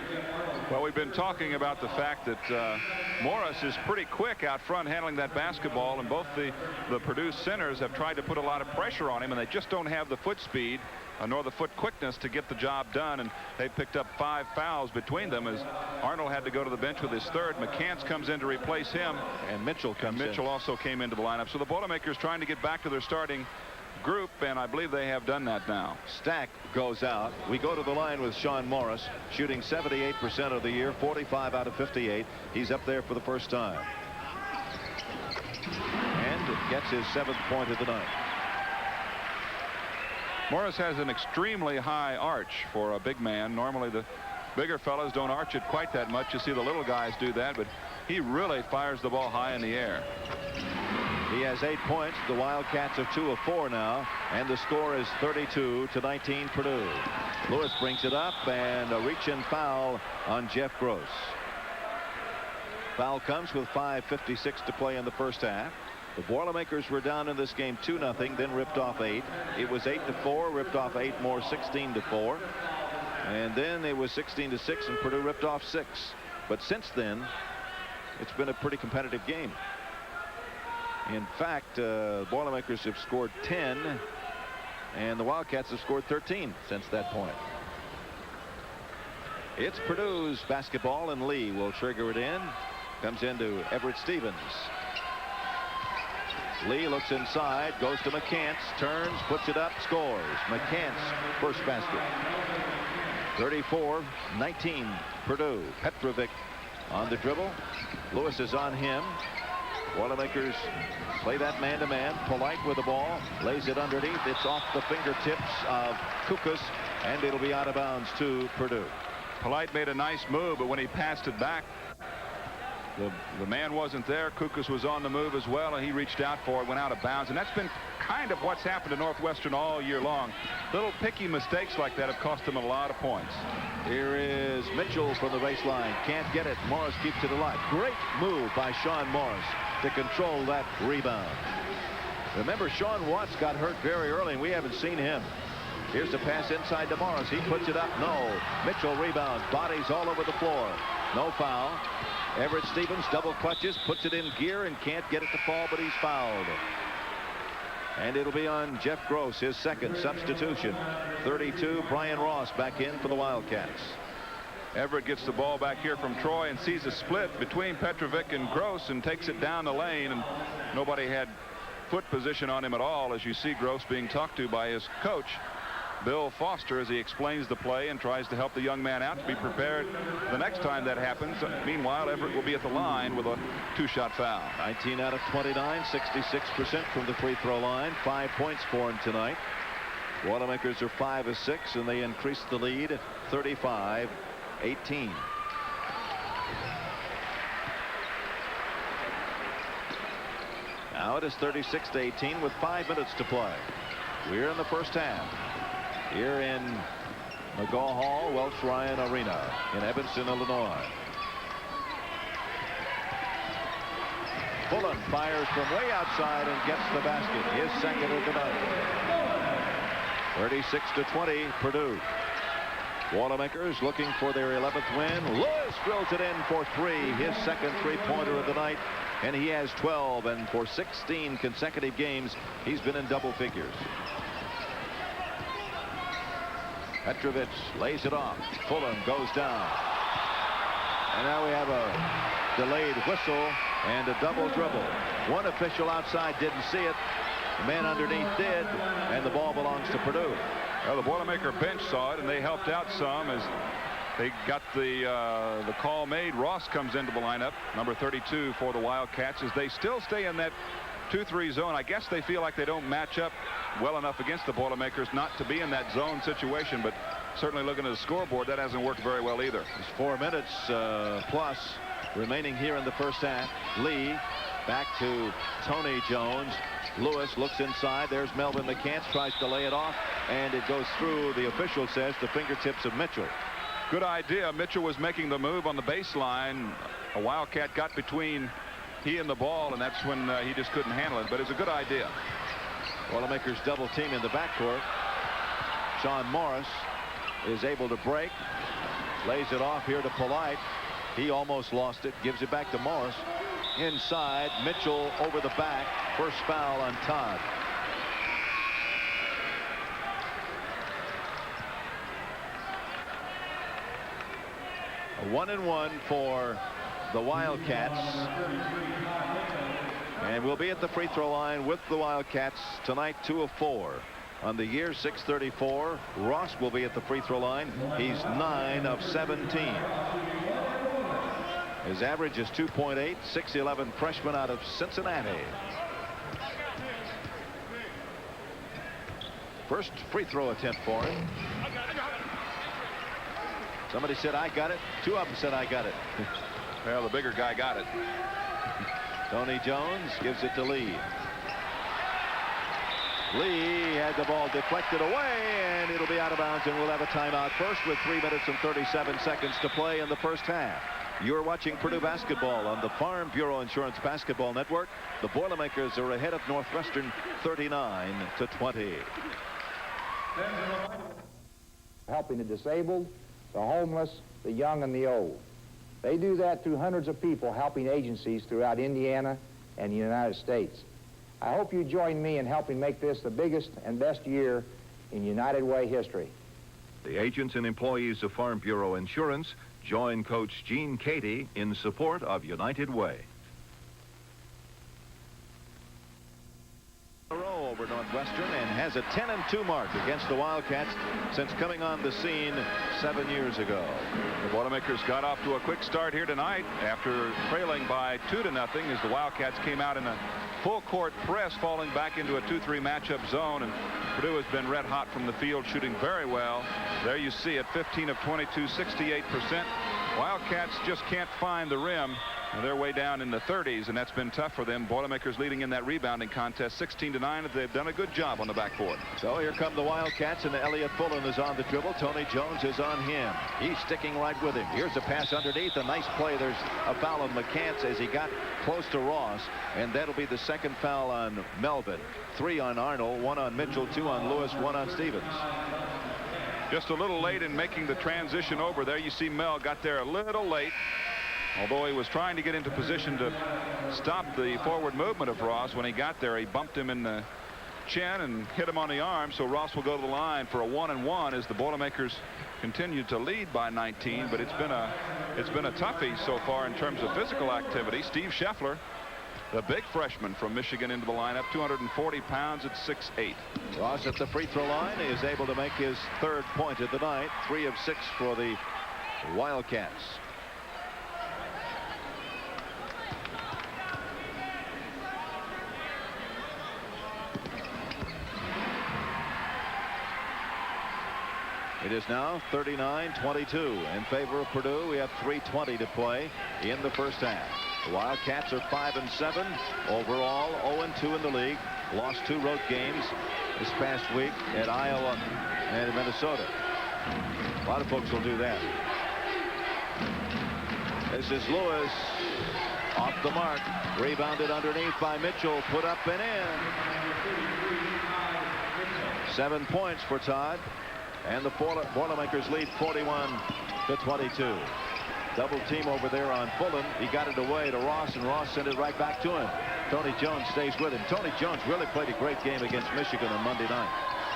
Well, we've been talking about the fact that Morris is pretty quick out front handling that basketball, and both the Purdue centers have tried to put a lot of pressure on him, and they just don't have the foot speed nor the foot quickness to get the job done, and they picked up 5 fouls between them as Arnold had to go to the bench with his 3rd. McCants comes in to replace him, and Mitchell comes in. Mitchell also came into the lineup. So the Boilermakers trying to get back to their starting group, and I believe they have done that now. Stack goes out. We go to the line with Sean Morris, shooting 78% of the year, 45 out of 58. He's up there for the first time. And gets his 7th point of the night. Morris has an extremely high arch for a big man. Normally the bigger fellas don't arch it quite that much. You see the little guys do that, but he really fires the ball high in the air. He has 8 points. The Wildcats are 2 of 4 now, and the score is 32-19 Purdue. Lewis brings it up, and a reach-in foul on Jeff Gross. Foul comes with 5:56 to play in the first half. The Boilermakers were down in this game 2-0, then ripped off 8. It was 8-4, ripped off 8 more, 16-4. And then it was 16-6, and Purdue ripped off 6. But since then, it's been a pretty competitive game. In fact, Boilermakers have scored 10, and the Wildcats have scored 13 since that point. It's Purdue's basketball, and Lee will trigger it in. Comes into Everett Stevens. Lee looks inside, goes to McCants, turns, puts it up, scores. McCants' first basket. 34-19 Purdue. Petrovic on the dribble. Lewis is on him. Boilermakers play that man-to-man. Polite with the ball, lays it underneath. It's off the fingertips of Kukas, and it'll be out of bounds to Purdue. Polite made a nice move, but when he passed it back, the man wasn't there. Kukas was on the move as well, and he reached out for it, went out of bounds, and that's been kind of what's happened to Northwestern all year long. Little picky mistakes like that have cost them a lot of points. Here is Mitchell from the baseline. Can't get it. Morris keeps it alive. Great move by Sean Morris to control that rebound. Remember, Sean Watts got hurt very early, and we haven't seen him. Here's the pass inside to Morris. He puts it up. No. Mitchell rebounds. Bodies all over the floor. No foul. Everett Stevens double clutches, puts it in gear, and can't get it to fall, but he's fouled. And it'll be on Jeff Gross, his second substitution. 32, Brian Ross back in for the Wildcats. Everett gets the ball back here from Troy and sees a split between Petrovic and Gross and takes it down the lane, and nobody had foot position on him at all, as you see Gross being talked to by his coach, Bill Foster, as he explains the play and tries to help the young man out to be prepared the next time that happens. Meanwhile, Everett will be at the line with a 2-shot foul. 19 out of 29, 66% from the free throw line. 5 points for him tonight. Boilermakers are 5 of 6, and they increase the lead 35-18. Now it is 36-18 with 5 minutes to play. We're in the first half here in McGaw Hall, Welsh Ryan Arena in Evanston, Illinois. Fulham fires from way outside and gets the basket. His second of the night. 36-20 Purdue. Boilermakers looking for their 11th win. Lewis drills it in for 3. His second three-pointer of the night. And he has 12. And for 16 consecutive games, he's been in double figures. Petrovic lays it off. Fulham goes down. And now we have a delayed whistle and a double dribble. One official outside didn't see it. The man underneath did, and the ball belongs to Purdue. Well, the Boilermaker bench saw it, and they helped out some as they got the call made. Ross comes into the lineup, number 32 for the Wildcats, as they still stay in that 2-3 zone. I guess they feel like they don't match up well enough against the Boilermakers not to be in that zone situation, but certainly looking at the scoreboard, that hasn't worked very well either. There's 4 minutes plus remaining here in the first half. Lee back to Tony Jones. Lewis looks inside. There's Melvin McCants, tries to lay it off, and it goes through, the official says, the fingertips of Mitchell. Good idea. Mitchell was making the move on the baseline. A Wildcat got between he and the ball, and that's when he just couldn't handle it, but it's a good idea. Boilermakers double team in the backcourt. Sean Morris is able to break, lays it off here to Polite. He almost lost it, gives it back to Morris. Inside, Mitchell over the back. First foul on Todd. A 1-and-1 for the Wildcats. And we'll be at the free throw line with the Wildcats tonight, 2 of 4. On the year, 634. Ross will be at the free throw line. He's 9 of 17. His average is 2.8, 6'11" freshman out of Cincinnati. First free throw attempt for him. Somebody said, I got it. 2 of them said, I got it. Well, the bigger guy got it. Tony Jones gives it to Lee. Lee had the ball deflected away, and it'll be out of bounds, and we'll have a timeout first with 3 minutes and 37 seconds to play in the first half. You're watching Purdue basketball on the Farm Bureau Insurance Basketball Network. The Boilermakers are ahead of Northwestern 39-20. Helping the disabled, the homeless, the young, and the old. They do that through hundreds of people helping agencies throughout Indiana and the United States. I hope you join me in helping make this the biggest and best year in United Way history. The agents and employees of Farm Bureau Insurance join Coach Gene Cady in support of United Way. Over Northwestern and has a 10-2 mark against the Wildcats since coming on the scene 7 years ago. The Boilermakers got off to a quick start here tonight after trailing by 2-0 as the Wildcats came out in a full court press, falling back into a 2-3 matchup zone, and Purdue has been red hot from the field, shooting very well. There you see it, 15 of 22, 68%. Wildcats just can't find the rim. They're way down in the 30s, and that's been tough for them. Boilermakers leading in that rebounding contest 16-9. They've done a good job on the backboard. So here come the Wildcats, and Elliott Fulham is on the dribble. Tony Jones is on him. He's sticking right with him. Here's a pass underneath. A nice play. There's a foul on McCants as he got close to Ross, and that'll be the second foul on Melvin. 3 on Arnold, 1 on Mitchell, 2 on Lewis, 1 on Stevens. Just a little late in making the transition over there. You see Mel got there a little late. Although he was trying to get into position to stop the forward movement of Ross, when he got there, he bumped him in the chin and hit him on the arm. So Ross will go to the line for a 1-and-1 as the Boilermakers continue to lead by 19. But it's been a toughie so far in terms of physical activity. Steve Scheffler the big freshman from Michigan, into the lineup. 240 pounds at 6'8". Ross at the free throw line is able to make his 3rd point of the night. 3 of 6 for the Wildcats. It is now 39-22 in favor of Purdue. We have 3:20 to play in the first half. The Wildcats are 5-7 overall, 0-2 in the league. Lost 2 road games this past week at Iowa and Minnesota. A lot of folks will do that. This is Lewis off the mark, rebounded underneath by Mitchell, put up and in. 7 points for Todd, and the Boilermakers lead 41-22. Double team over there on Fulton. He got it away to Ross, and Ross sent it right back to him. Tony Jones stays with him. Tony Jones really played a great game against Michigan on Monday night.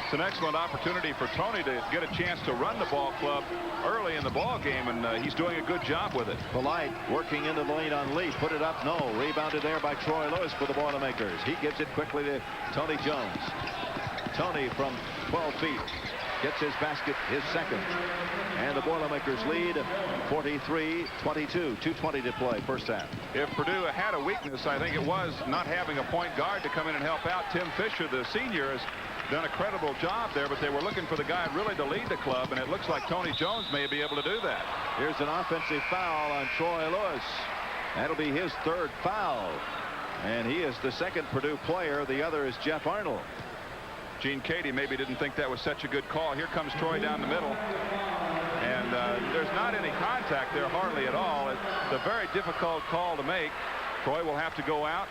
It's an excellent opportunity for Tony to get a chance to run the ball club early in the ball game, and he's doing a good job with it. Polite working into the lane on Lee. Put it up. No. Rebounded there by Troy Lewis for the Boilermakers. He gives it quickly to Tony Jones. Tony from 12 feet gets his basket, his 2nd. And the Boilermakers lead 43-22. 2:20 to play, first half. If Purdue had a weakness, I think it was not having a point guard to come in and help out. Tim Fisher, the senior, has done a credible job there, but they were looking for the guy really to lead the club, and it looks like Tony Jones may be able to do that. Here's an offensive foul on Troy Lewis. That'll be his 3rd foul, and he is the 2nd Purdue player. The other is Jeff Arnold. Gene Katie maybe didn't think that was such a good call. Here comes Troy down the middle, and there's not any contact there, hardly at all. It's a very difficult call to make. Troy will have to go out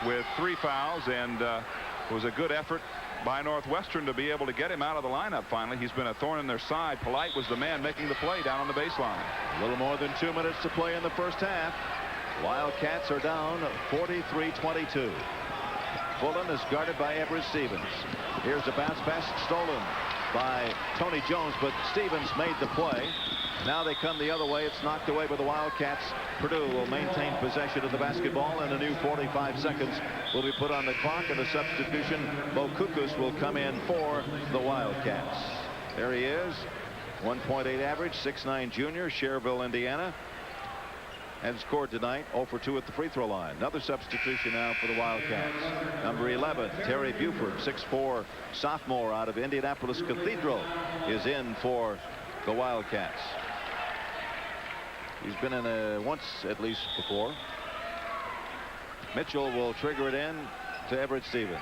with 3 fouls, and it was a good effort by Northwestern to be able to get him out of the lineup finally. He's been a thorn in their side. Polite was the man making the play down on the baseline. A little more than 2 minutes to play in the first half. Wildcats are down 43-22. Fulton is guarded by Everett Stevens. Here's a bounce pass stolen by Tony Jones, but Stevens made the play. Now they come the other way. It's knocked away by the Wildcats. Purdue will maintain possession of the basketball, and a new 45 seconds will be put on the clock, and a substitution. Bo Kukus will come in for the Wildcats. There he is. 1.8 average, 6'9 junior, Cherville, Indiana. And scored tonight, 0 for 2 at the free throw line. Another substitution now for the Wildcats. Number 11, Terry Buford, 6'4 sophomore out of Indianapolis Cathedral, is in for the Wildcats. He's been in once at least before. Mitchell will trigger it in to Everett Stevens.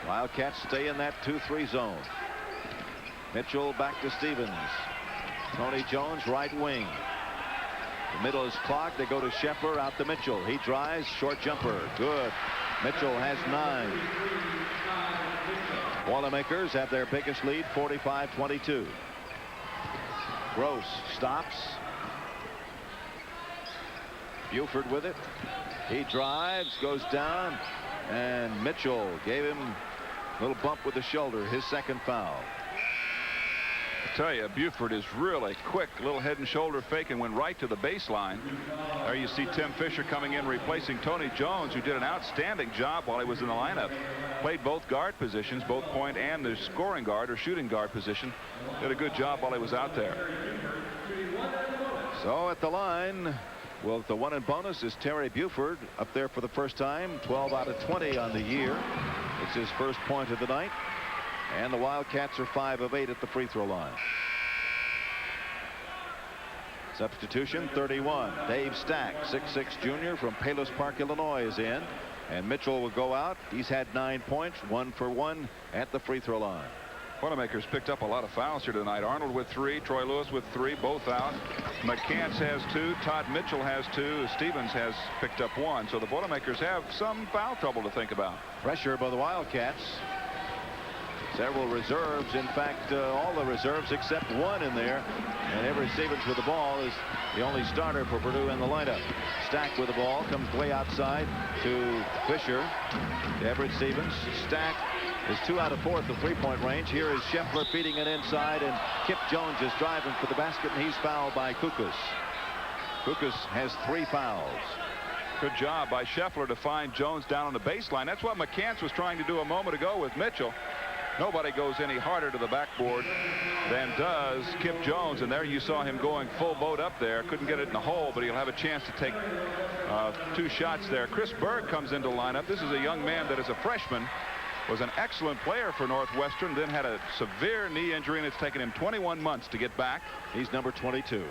Wildcats stay in that 2-3 zone. Mitchell back to Stevens. Tony Jones, right wing. The middle is clogged. They go to Scheffler, out to Mitchell. He drives, short jumper, good. Mitchell has 9. Boilermakers have their biggest lead, 45-22. Gross stops. Buford with it. He drives, goes down, and Mitchell gave him a little bump with the shoulder, his 2nd foul. I tell you, Buford is really quick. Little head and shoulder fake and went right to the baseline. There you see Tim Fisher coming in, replacing Tony Jones, who did an outstanding job while he was in the lineup. Played both guard positions, both point and the scoring guard or shooting guard position. Did a good job while he was out there. So at the line, well, the 1 in bonus is Terry Buford up there for the first time. 12 out of 20 on the year. It's his first point of the night. And the Wildcats are 5 of 8 at the free throw line. Substitution 31. Dave Stack, 6'6 junior from Palos Park, Illinois, is in. And Mitchell will go out. He's had 9 points, 1 for 1 at the free throw line. Boilermakers picked up a lot of fouls here tonight. Arnold with 3, Troy Lewis with 3, both out. McCants has 2, Todd Mitchell has 2, Stevens has picked up 1. So the Boilermakers have some foul trouble to think about. Pressure by the Wildcats. Several reserves, in fact all the reserves except 1 in there, and Everett Stevens with the ball is the only starter for Purdue in the lineup. Stack with the ball, comes way outside to Fisher. Everett Stevens. Stack is 2 out of 4 at the 3-point range. Here is Scheffler feeding it inside, and Kip Jones is driving for the basket, and he's fouled by Kukus. Kukus has 3 fouls. Good job by Scheffler to find Jones down on the baseline. That's what McCants was trying to do a moment ago with Mitchell. Nobody goes any harder to the backboard than does Kip Jones, and there you saw him going full boat up there. Couldn't get it in the hole, but he'll have a chance to take 2 shots there. Chris Berg comes into the lineup. This is a young man that, as a freshman, was an excellent player for Northwestern, then had a severe knee injury, and it's taken him 21 months to get back. He's number 22.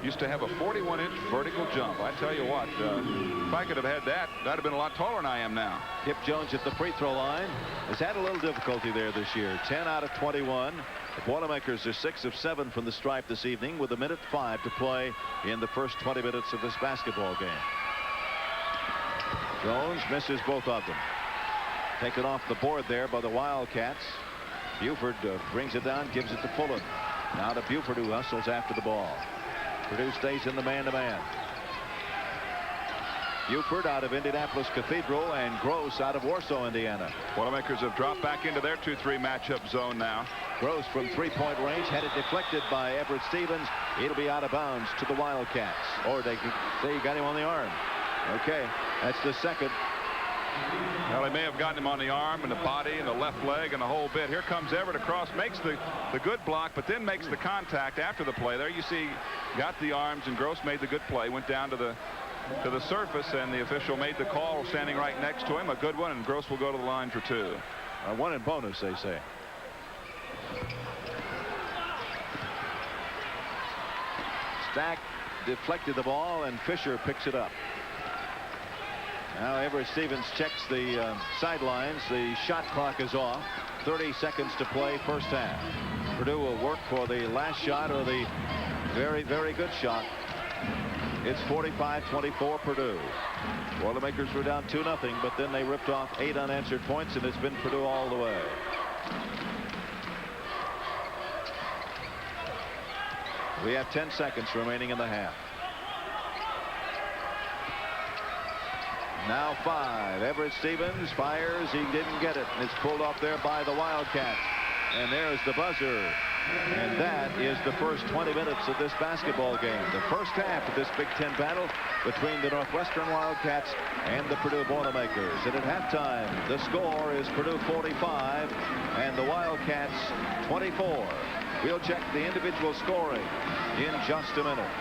Used to have a 41-inch vertical jump. I tell you what, if I could have had that, I'd have been a lot taller than I am now. Kip Jones at the free throw line has had a little difficulty there this year. 10 out of 21. The Boilermakers are 6 of 7 from the stripe this evening with 1:05 to play in the first 20 minutes of this basketball game. Jones misses both of them. Taken off the board there by the Wildcats. Buford brings it down, gives it to Fullen. Now to Buford, who hustles after the ball. Purdue stays in the man-to-man. Buford out of Indianapolis Cathedral and Gross out of Warsaw, Indiana. Boilermakers have dropped back into their 2-3 matchup zone now. Gross from 3-point range had it deflected by Everett Stevens. It'll be out of bounds to the Wildcats. Or they got him on the arm. Okay, that's the second. Well, they may have gotten him on the arm and the body and the left leg and the whole bit. Here comes Everett across, makes the good block, but then makes the contact after the play. There you see, got the arms, and Gross made the good play. Went down to the surface, and the official made the call standing right next to him. A good one, and Gross will go to the line for 2. One in bonus, they say. Stack deflected the ball, and Fisher picks it up. Now Everett Stevens checks the sidelines. The shot clock is off. 30 seconds to play first half. Purdue will work for the last shot or the very, very good shot. It's 45-24 Purdue. Boilermakers were down 2-0, but then they ripped off 8 unanswered points, and it's been Purdue all the way. We have 10 seconds remaining in the half. Now 5. Everett Stevens fires. He didn't get it. It's pulled off there by the Wildcats. And there's the buzzer. And that is the first 20 minutes of this basketball game. The first half of this Big Ten battle between the Northwestern Wildcats and the Purdue Boilermakers. And at halftime, the score is Purdue 45 and the Wildcats 24. We'll check the individual scoring in just a minute.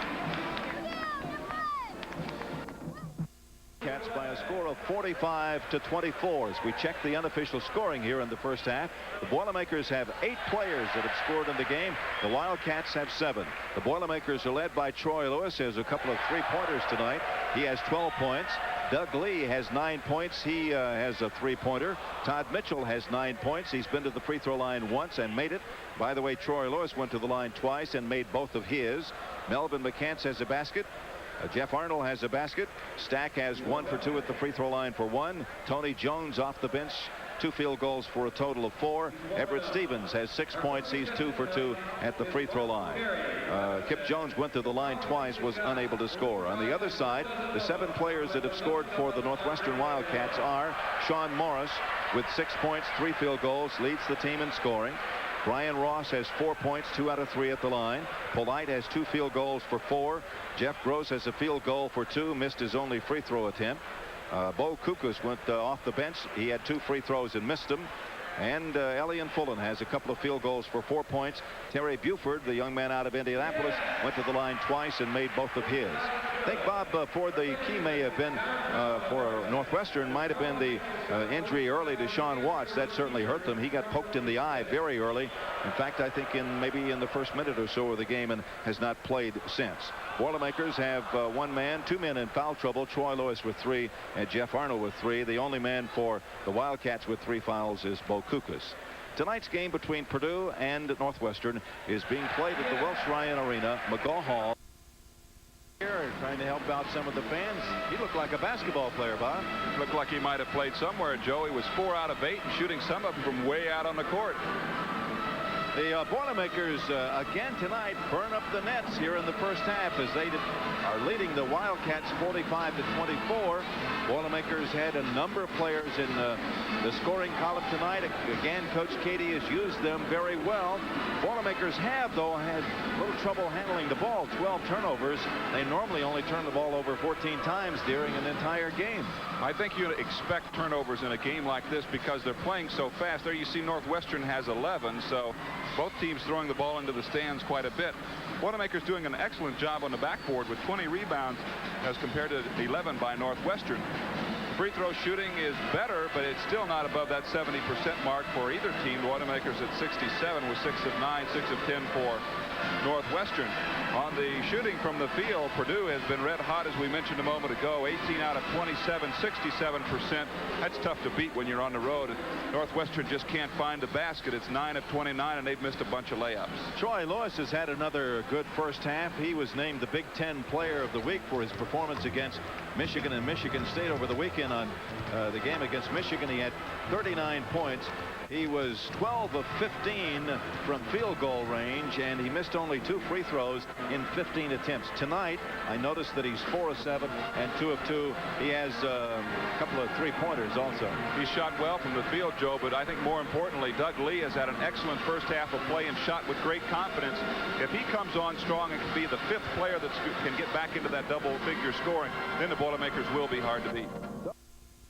Cats by a score of 45-24 as we check the unofficial scoring here in the first half. The Boilermakers have 8 players that have scored in the game. The Wildcats have 7. The Boilermakers are led by Troy Lewis. He has a couple of 3-pointers tonight. He has 12 points. Doug Lee has 9 points. He has a 3-pointer. Todd Mitchell has 9 points. He's been to the free throw line once and made it. By the way, Troy Lewis went to the line twice and made both of his. Melvin McCants has a basket. Jeff Arnold has a basket. Stack has 1 for 2 at the free throw line for 1. Tony Jones off the bench, 2 field goals for a total of 4. Everett Stevens has 6 points. He's 2 for 2 at the free throw line. Kip Jones went to the line twice, was unable to score. On the other side, the 7 players that have scored for the Northwestern Wildcats are Sean Morris with 6 points, 3 field goals, leads the team in scoring. Brian Ross has 4 points, 2 out of 3 at the line. Polite has 2 field goals for 4. Jeff Gross has a field goal for 2, missed his only free throw attempt. Bo Kukas went off the bench. He had 2 free throws and missed them. And Elian Fullen has a couple of field goals for 4 points. Terry Buford, the young man out of Indianapolis, went to the line twice and made both of his. I think, Bob, for the key may have been for Northwestern might have been the injury early to Sean Watts. That certainly hurt them. He got poked in the eye very early. In fact, I think maybe in the first minute or so of the game, and has not played since. Boilermakers have 2 men in foul trouble. Troy Lewis with 3 and Jeff Arnold with 3. The only man for the Wildcats with 3 fouls is Bo Kukas. Tonight's game between Purdue and Northwestern is being played at the Welsh Ryan Arena, McGaw Hall. Here, trying to help out some of the fans. He looked like a basketball player, Bob. Looked like he might have played somewhere, Joe. He was 4 out of 8 and shooting some of them from way out on the court. The Boilermakers again tonight burn up the nets here in the first half as they are leading the Wildcats 45-24. Boilermakers had a number of players in the scoring column tonight. Again, Coach Katie has used them very well. Boilermakers have, though, had a little trouble handling the ball. 12 turnovers. They normally only turn the ball over 14 times during an entire game. I think you expect turnovers in a game like this because they're playing so fast. There you see Northwestern has 11, so both teams throwing the ball into the stands quite a bit. Boilermakers doing an excellent job on the backboard with 20 rebounds as compared to 11 by Northwestern. Free throw shooting is better, but it's still not above that 70% mark for either team. Boilermakers at 67 with 6 of 9, 6 of 10 for Northwestern. On the shooting from the field, Purdue has been red hot, as we mentioned a moment ago. 18 out of 27, 67%. That's tough to beat when you're on the road. Northwestern just can't find the basket. It's 9 of 29, and they've missed a bunch of layups. Troy Lewis has had another good first half. He was named the Big Ten Player of the Week for his performance against Michigan and Michigan State over the weekend. On the game against Michigan, he had 39 points. He was 12 of 15 from field goal range, and he missed only 2 free throws in 15 attempts. Tonight, I noticed that he's 4 of 7 and 2 of 2. He has a couple of three-pointers also. He shot well from the field, Joe, but I think more importantly, Doug Lee has had an excellent first half of play and shot with great confidence. If he comes on strong and can be the 5th player that can get back into that double-figure scoring, then the Boilermakers will be hard to beat.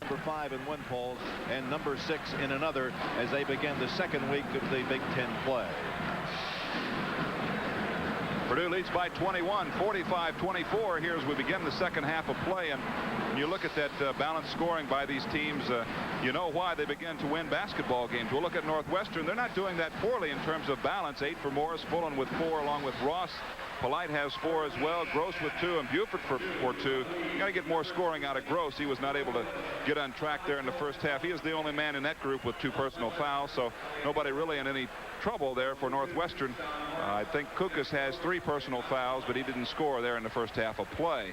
Number 5 in one poll and number 6 in another as they begin the second week of the Big Ten play. Purdue leads by 21, 45-24 here as we begin the second half of play. And when you look at that balanced scoring by these teams, you know why they begin to win basketball games. We'll look at Northwestern. They're not doing that poorly in terms of balance. 8 for Morris, Fullen with 4, along with Ross. Polite has 4 as well. Gross with 2, and Buford for 2. Got to get more scoring out of Gross. He was not able to get on track there in the first half. He is the only man in that group with 2 personal fouls, so nobody really in any trouble there for Northwestern. I think Kukas has 3 personal fouls, but he didn't score there in the first half of play.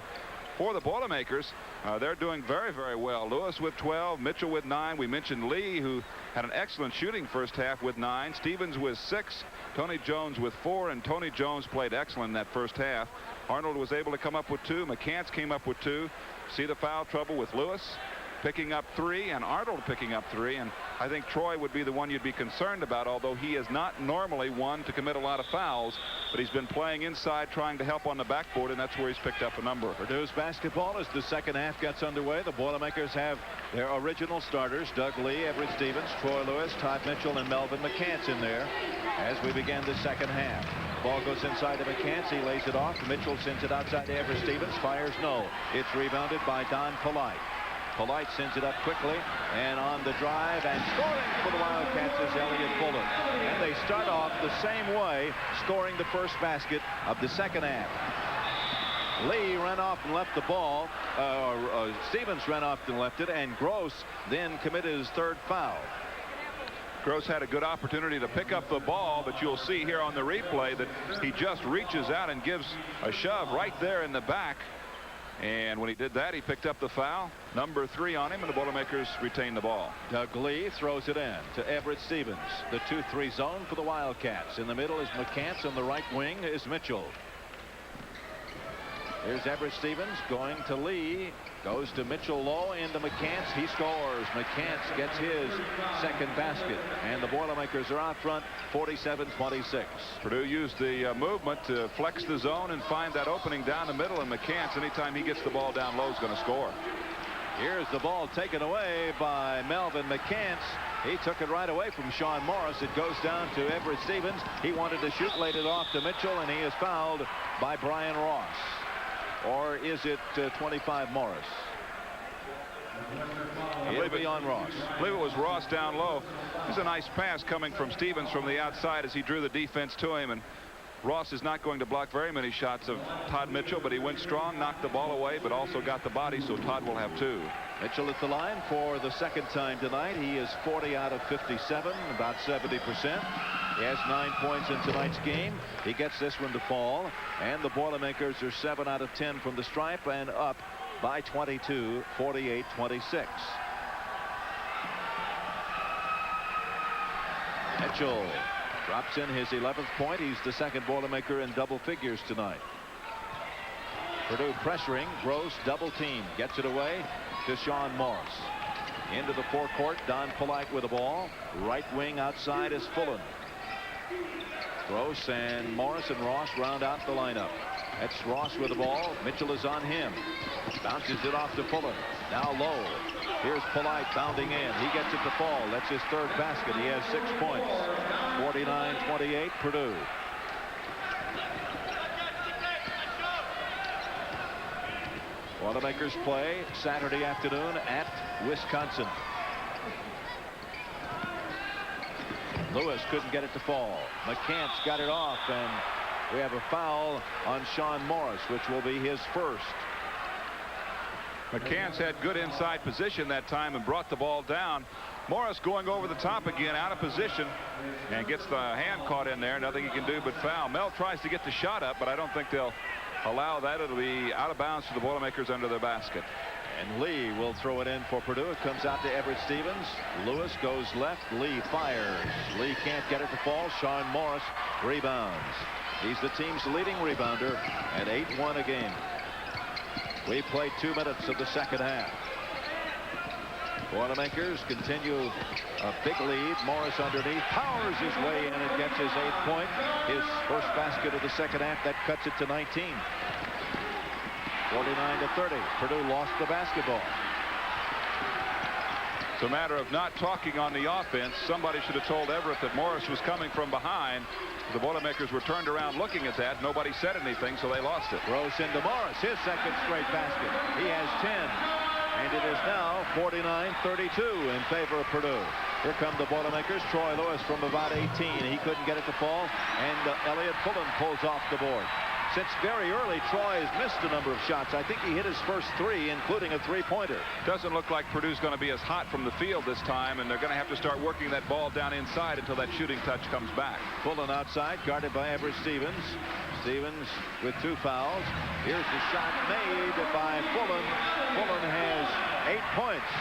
For the Boilermakers, they're doing very, very well. Lewis with 12, Mitchell with 9. We mentioned Lee, who had an excellent shooting first half with 9. Stevens with 6. Tony Jones with 4, and Tony Jones played excellent in that first half. Arnold was able to come up with 2. McCants came up with 2. See the foul trouble with Lewis picking up 3 and Arnold picking up 3, and I think Troy would be the one you'd be concerned about, although he is not normally one to commit a lot of fouls, but he's been playing inside trying to help on the backboard, and that's where he's picked up a number. Purdue's basketball as the second half gets underway. The Boilermakers have their original starters, Doug Lee, Everett Stevens, Troy Lewis, Todd Mitchell, and Melvin McCants in there as we begin the second half. Ball goes inside to McCants. He lays it off. Mitchell sends it outside to Everett Stevens. Fires no. It's rebounded by Don Polite. Polite sends it up quickly, and on the drive and scoring for the Wildcats is Elliott Fullen. And they start off the same way, scoring the first basket of the second half. Lee ran off and left the ball. Stevens ran off and left it, and Gross then committed his 3rd foul. Gross had a good opportunity to pick up the ball, but you'll see here on the replay that he just reaches out and gives a shove right there in the back. And when he did that, he picked up the foul, number 3 on him, and the Boilermakers retain the ball. Doug Lee throws it in to Everett Stevens. The 2-3 zone for the Wildcats. In the middle is McCants. On the right wing is Mitchell. Here's Everett Stevens going to Lee. Goes to Mitchell low into McCants. He scores. McCants gets his second basket. And the Boilermakers are out front 47-26. Purdue used the movement to flex the zone and find that opening down the middle. And McCants, anytime he gets the ball down low, is going to score. Here's the ball taken away by Melvin McCants. He took it right away from Sean Morris. It goes down to Everett Stevens. He wanted to shoot, laid it off to Mitchell, and he is fouled by Brian Ross. Or is it 25 Morris? It'll be on Ross. I believe it was Ross down low. There's a nice pass coming from Stevens from the outside as he drew the defense to him. And Ross is not going to block very many shots of Todd Mitchell, but he went strong, knocked the ball away, but also got the body, so Todd will have 2. Mitchell at the line for the second time tonight. He is 40 out of 57, about 70%. He has 9 points in tonight's game. He gets this one to fall, and the Boilermakers are 7 out of 10 from the stripe and up by 22, 48-26. Mitchell Drops in his 11th point. He's the second Boilermaker in double figures tonight. Purdue pressuring. Gross double team. Gets it away to Sean Morris. Into the forecourt. Don Polite with the ball. Right wing outside is Fullen. Gross and Morris and Ross round out the lineup. That's Ross with the ball. Mitchell is on him. Bounces it off to Fullen. Now low. Here's Polite bounding in. He gets it to fall. That's his third basket. He has 6 points. 49-28 Purdue. Boilermakers play Saturday afternoon at Wisconsin. Lewis couldn't get it to fall. McCants got it off, and we have a foul on Sean Morris, which will be his first. McCants had good inside position that time and brought the ball down. Morris going over the top again, out of position, and gets the hand caught in there. Nothing he can do but foul. Mel tries to get the shot up, but I don't think they'll allow that. It'll be out of bounds to the Boilermakers under their basket. And Lee will throw it in for Purdue. It comes out to Everett Stevens. Lewis goes left. Lee fires. Lee can't get it to fall. Sean Morris rebounds. He's the team's leading rebounder at 8-1 a game. We played 2 minutes of the second half. Boilermakers continue a big lead. Morris underneath powers his way in and gets his 8th point. His first basket of the second half. That cuts it to 19. 49-30. Purdue lost the basketball. It's a matter of not talking on the offense. Somebody should have told Everett that Morris was coming from behind. The Boilermakers were turned around looking at that. Nobody said anything, so they lost it. Gross into Morris, his second straight basket. He has 10. And it is now 49-32 in favor of Purdue. Here come the Boilermakers. Troy Lewis from about 18. He couldn't get it to fall. And Elliot Fullen pulls off the board. Since very early, Troy has missed a number of shots. I think he hit his first 3, including a 3-pointer. Doesn't look like Purdue's going to be as hot from the field this time, and they're going to have to start working that ball down inside until that shooting touch comes back. Fullen outside, guarded by Everett Stevens. Stevens with 2 fouls. Here's the shot made by Fullen. Fullen has 8 points.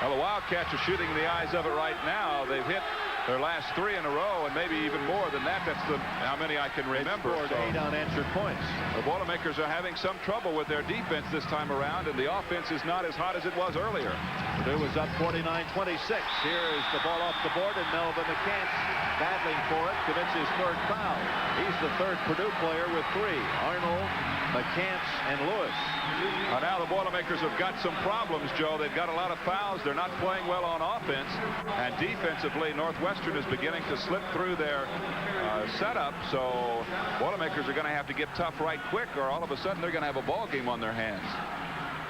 Well, the Wildcats are shooting in the eyes of it right now. They've hit their last 3 in a row, and maybe even more than that. That's how many I can remember. They scored 8 unanswered points. The Boilermakers are having some trouble with their defense this time around, and the offense is not as hot as it was earlier. Purdue was up 49-26. Here is the ball off the board, and Melvin McCants battling for it, commits his 3rd foul. He's the 3rd Purdue player with 3. Arnold, McCants, and Lewis. Now the Boilermakers have got some problems, Joe. They've got a lot of fouls. They're not playing well on offense, and defensively, Northwestern is beginning to slip through their setup. So Boilermakers are going to have to get tough right quick, or all of a sudden they're going to have a ball game on their hands.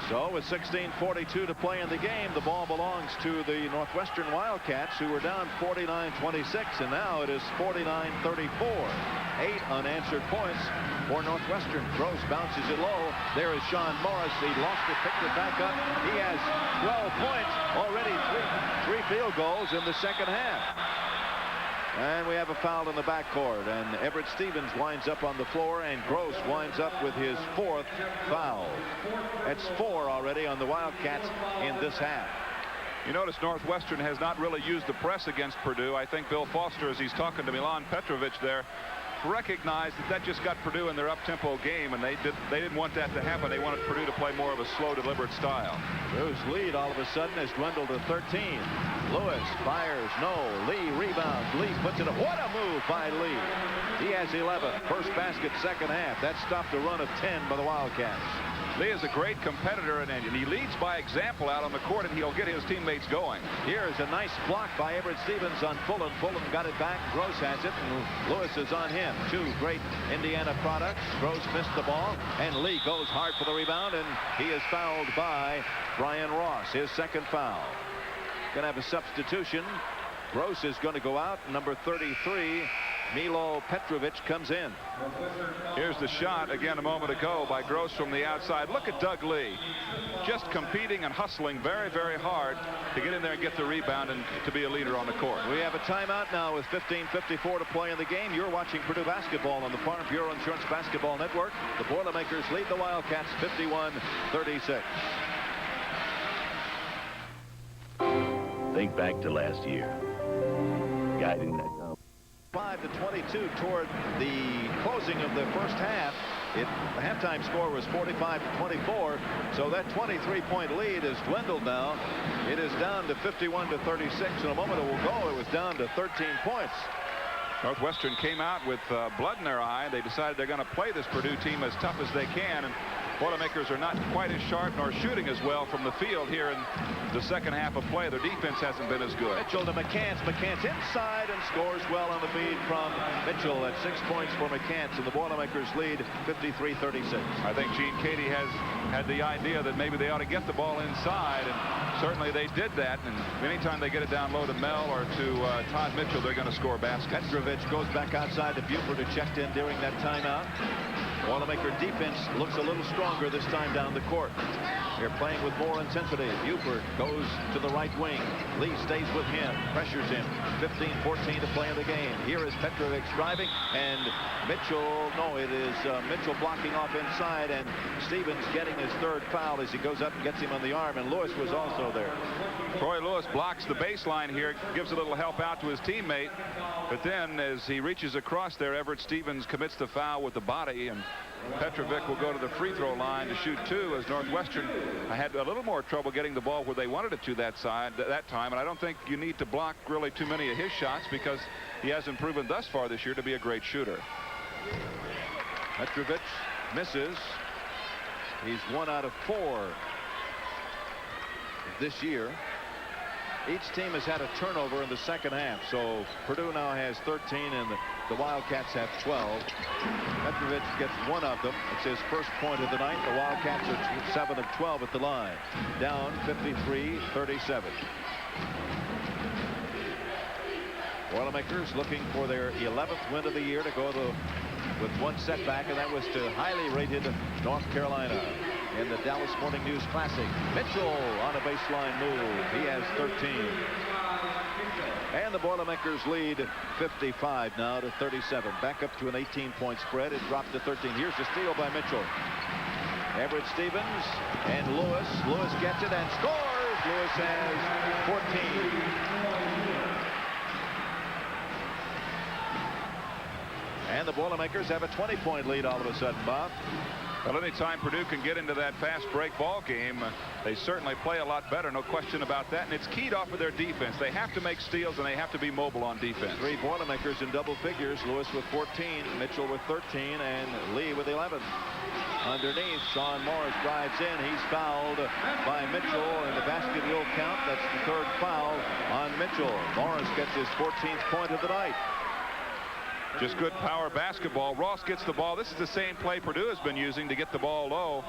So with 16:42 to play in the game, the ball belongs to the Northwestern Wildcats, who were down 49-26, and now it is 49-34. 8 unanswered points for Northwestern. Gross bounces it low. There is Sean Morris. He lost it, picked it back up. He has 12 points already. 3 field goals in the second half. And we have a foul in the backcourt, and Everett Stevens winds up on the floor, and Gross winds up with his 4th foul. That's 4 already on the Wildcats in this half. You notice Northwestern has not really used the press against Purdue. I think Bill Foster, as he's talking to Milan Petrovic there, recognized that just got Purdue in their up-tempo game, and they didn't want that to happen. They wanted Purdue to play more of a slow, deliberate style. Purdue's lead all of a sudden has dwindled to 13. Lewis fires, no. Lee rebounds. Lee puts it up. What a move by Lee. He has 11. First basket, second half. That stopped a run of 10 by the Wildcats. Lee is a great competitor, and he leads by example out on the court, and he'll get his teammates going. Here is a nice block by Everett Stevens on Fullen. Fullen got it back. Gross has it, and Lewis is on him. 2 great Indiana products. Gross missed the ball, and Lee goes hard for the rebound, and he is fouled by Brian Ross, his 2nd foul. Going to have a substitution. Gross is going to go out. Number 33, Milo Petrovic, comes in. Here's the shot again a moment ago by Gross from the outside. Look at Doug Lee, just competing and hustling very, very hard to get in there and get the rebound and to be a leader on the court. We have a timeout now with 15:54 to play in the game. You're watching Purdue basketball on the Farm Bureau Insurance Basketball Network. The Boilermakers lead the Wildcats 51-36. Think back to last year. Guiding that 5-22 toward the closing of the first half. The halftime score was 45-24, so that 23-point lead has dwindled now. It is down to 51-36. In a moment it will go. It was down to 13 points. Northwestern came out with blood in their eye. They decided they're going to play this Purdue team as tough as they can, and Boilermakers are not quite as sharp nor shooting as well from the field here in the second half of play. Their defense hasn't been as good. Mitchell to McCants. McCants inside and scores well on the feed from Mitchell at 6 points for McCants, and the Boilermakers lead 53-36. I think Gene Katie has had the idea that maybe they ought to get the ball inside, and certainly they did that. And anytime they get it down low to Mel or to Todd Mitchell, they're going to score baskets. Petrovich goes back outside to Buford, who checked in during that timeout. Boilermaker defense looks a little stronger this time down the court. They're playing with more intensity. Buford goes to the right wing. Lee stays with him, pressures him. 15-14 to play in the game. Here is Petrovich driving, and Mitchell, no, it is Mitchell blocking off inside, and Stevens getting his third foul as he goes up and gets him on the arm, and Lewis was also there. Troy Lewis blocks the baseline here, gives a little help out to his teammate, but then as he reaches across there, Everett Stevens commits the foul with the body, and Petrovic will go to the free throw line to shoot two, as Northwestern had a little more trouble getting the ball where they wanted it to that time, and I don't think you need to block really too many of his shots because he hasn't proven thus far this year to be a great shooter. Petrovic misses. He's 1 out of 4 this year. Each team has had a turnover in the second half, so Purdue now has 13 and the Wildcats have 12. Petrovic gets 1 of them. It's his first point of the night. The Wildcats are 7 of 12 at the line. Down 53-37. Boilermakers looking for their 11th win of the year to go with 1 setback, and that was to highly rated North Carolina in the Dallas Morning News Classic. Mitchell on a baseline move. He has 13. And the Boilermakers lead 55 now to 37. Back up to an 18-point spread. It dropped to 13. Here's the steal by Mitchell. Everett Stevens and Lewis. Lewis gets it and scores. Lewis has 14. And the Boilermakers have a 20-point lead all of a sudden, Bob. Well, anytime Purdue can get into that fast break ball game, they certainly play a lot better, no question about that. And it's keyed off of their defense. They have to make steals and they have to be mobile on defense. 3 Boilermakers in double figures. Lewis with 14, Mitchell with 13, and Lee with 11. Underneath, Sean Morris drives in. He's fouled by Mitchell, and the basket will count. That's the 3rd foul on Mitchell. Morris gets his 14th point of the night. Just good power basketball. Ross gets the ball. This is the same play Purdue has been using to get the ball low.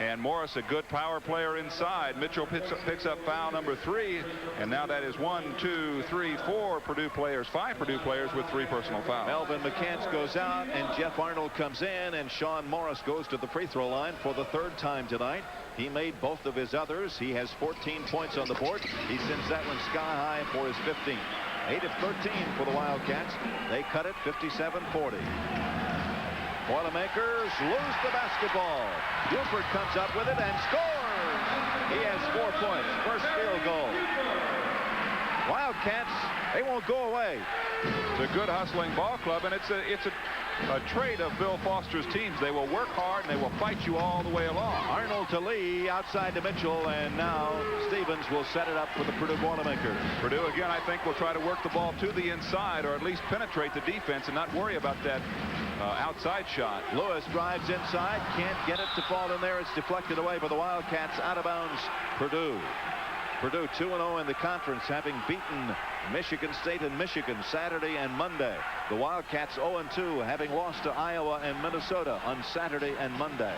And Morris, a good power player inside. Mitchell picks up foul number 3. And now that is 1, 2, 3, 4 Purdue players, 5 Purdue players with 3 personal fouls. Melvin McCants goes out, and Jeff Arnold comes in, and Sean Morris goes to the free throw line for the 3rd time tonight. He made both of his others. He has 14 points on the board. He sends that one sky high for his 15th. 8 of 13 for the Wildcats. They cut it 57-40. Boilermakers lose the basketball. Buford comes up with it and scores. He has 4 points. First field goal. Wildcats, they won't go away. It's a good hustling ball club, and it's a trait of Bill Foster's teams. They will work hard and they will fight you all the way along. Arnold to Lee, outside to Mitchell, and now Stevens will set it up for the Purdue Boilermakers. Purdue again, I think, will try to work the ball to the inside, or at least penetrate the defense and not worry about that outside shot. Lewis drives inside, can't get it to fall in there. It's deflected away by the Wildcats. Out of bounds, Purdue. Purdue 2-0 in the conference, having beaten Michigan State and Michigan Saturday and Monday. The Wildcats 0-2, having lost to Iowa and Minnesota on Saturday and Monday.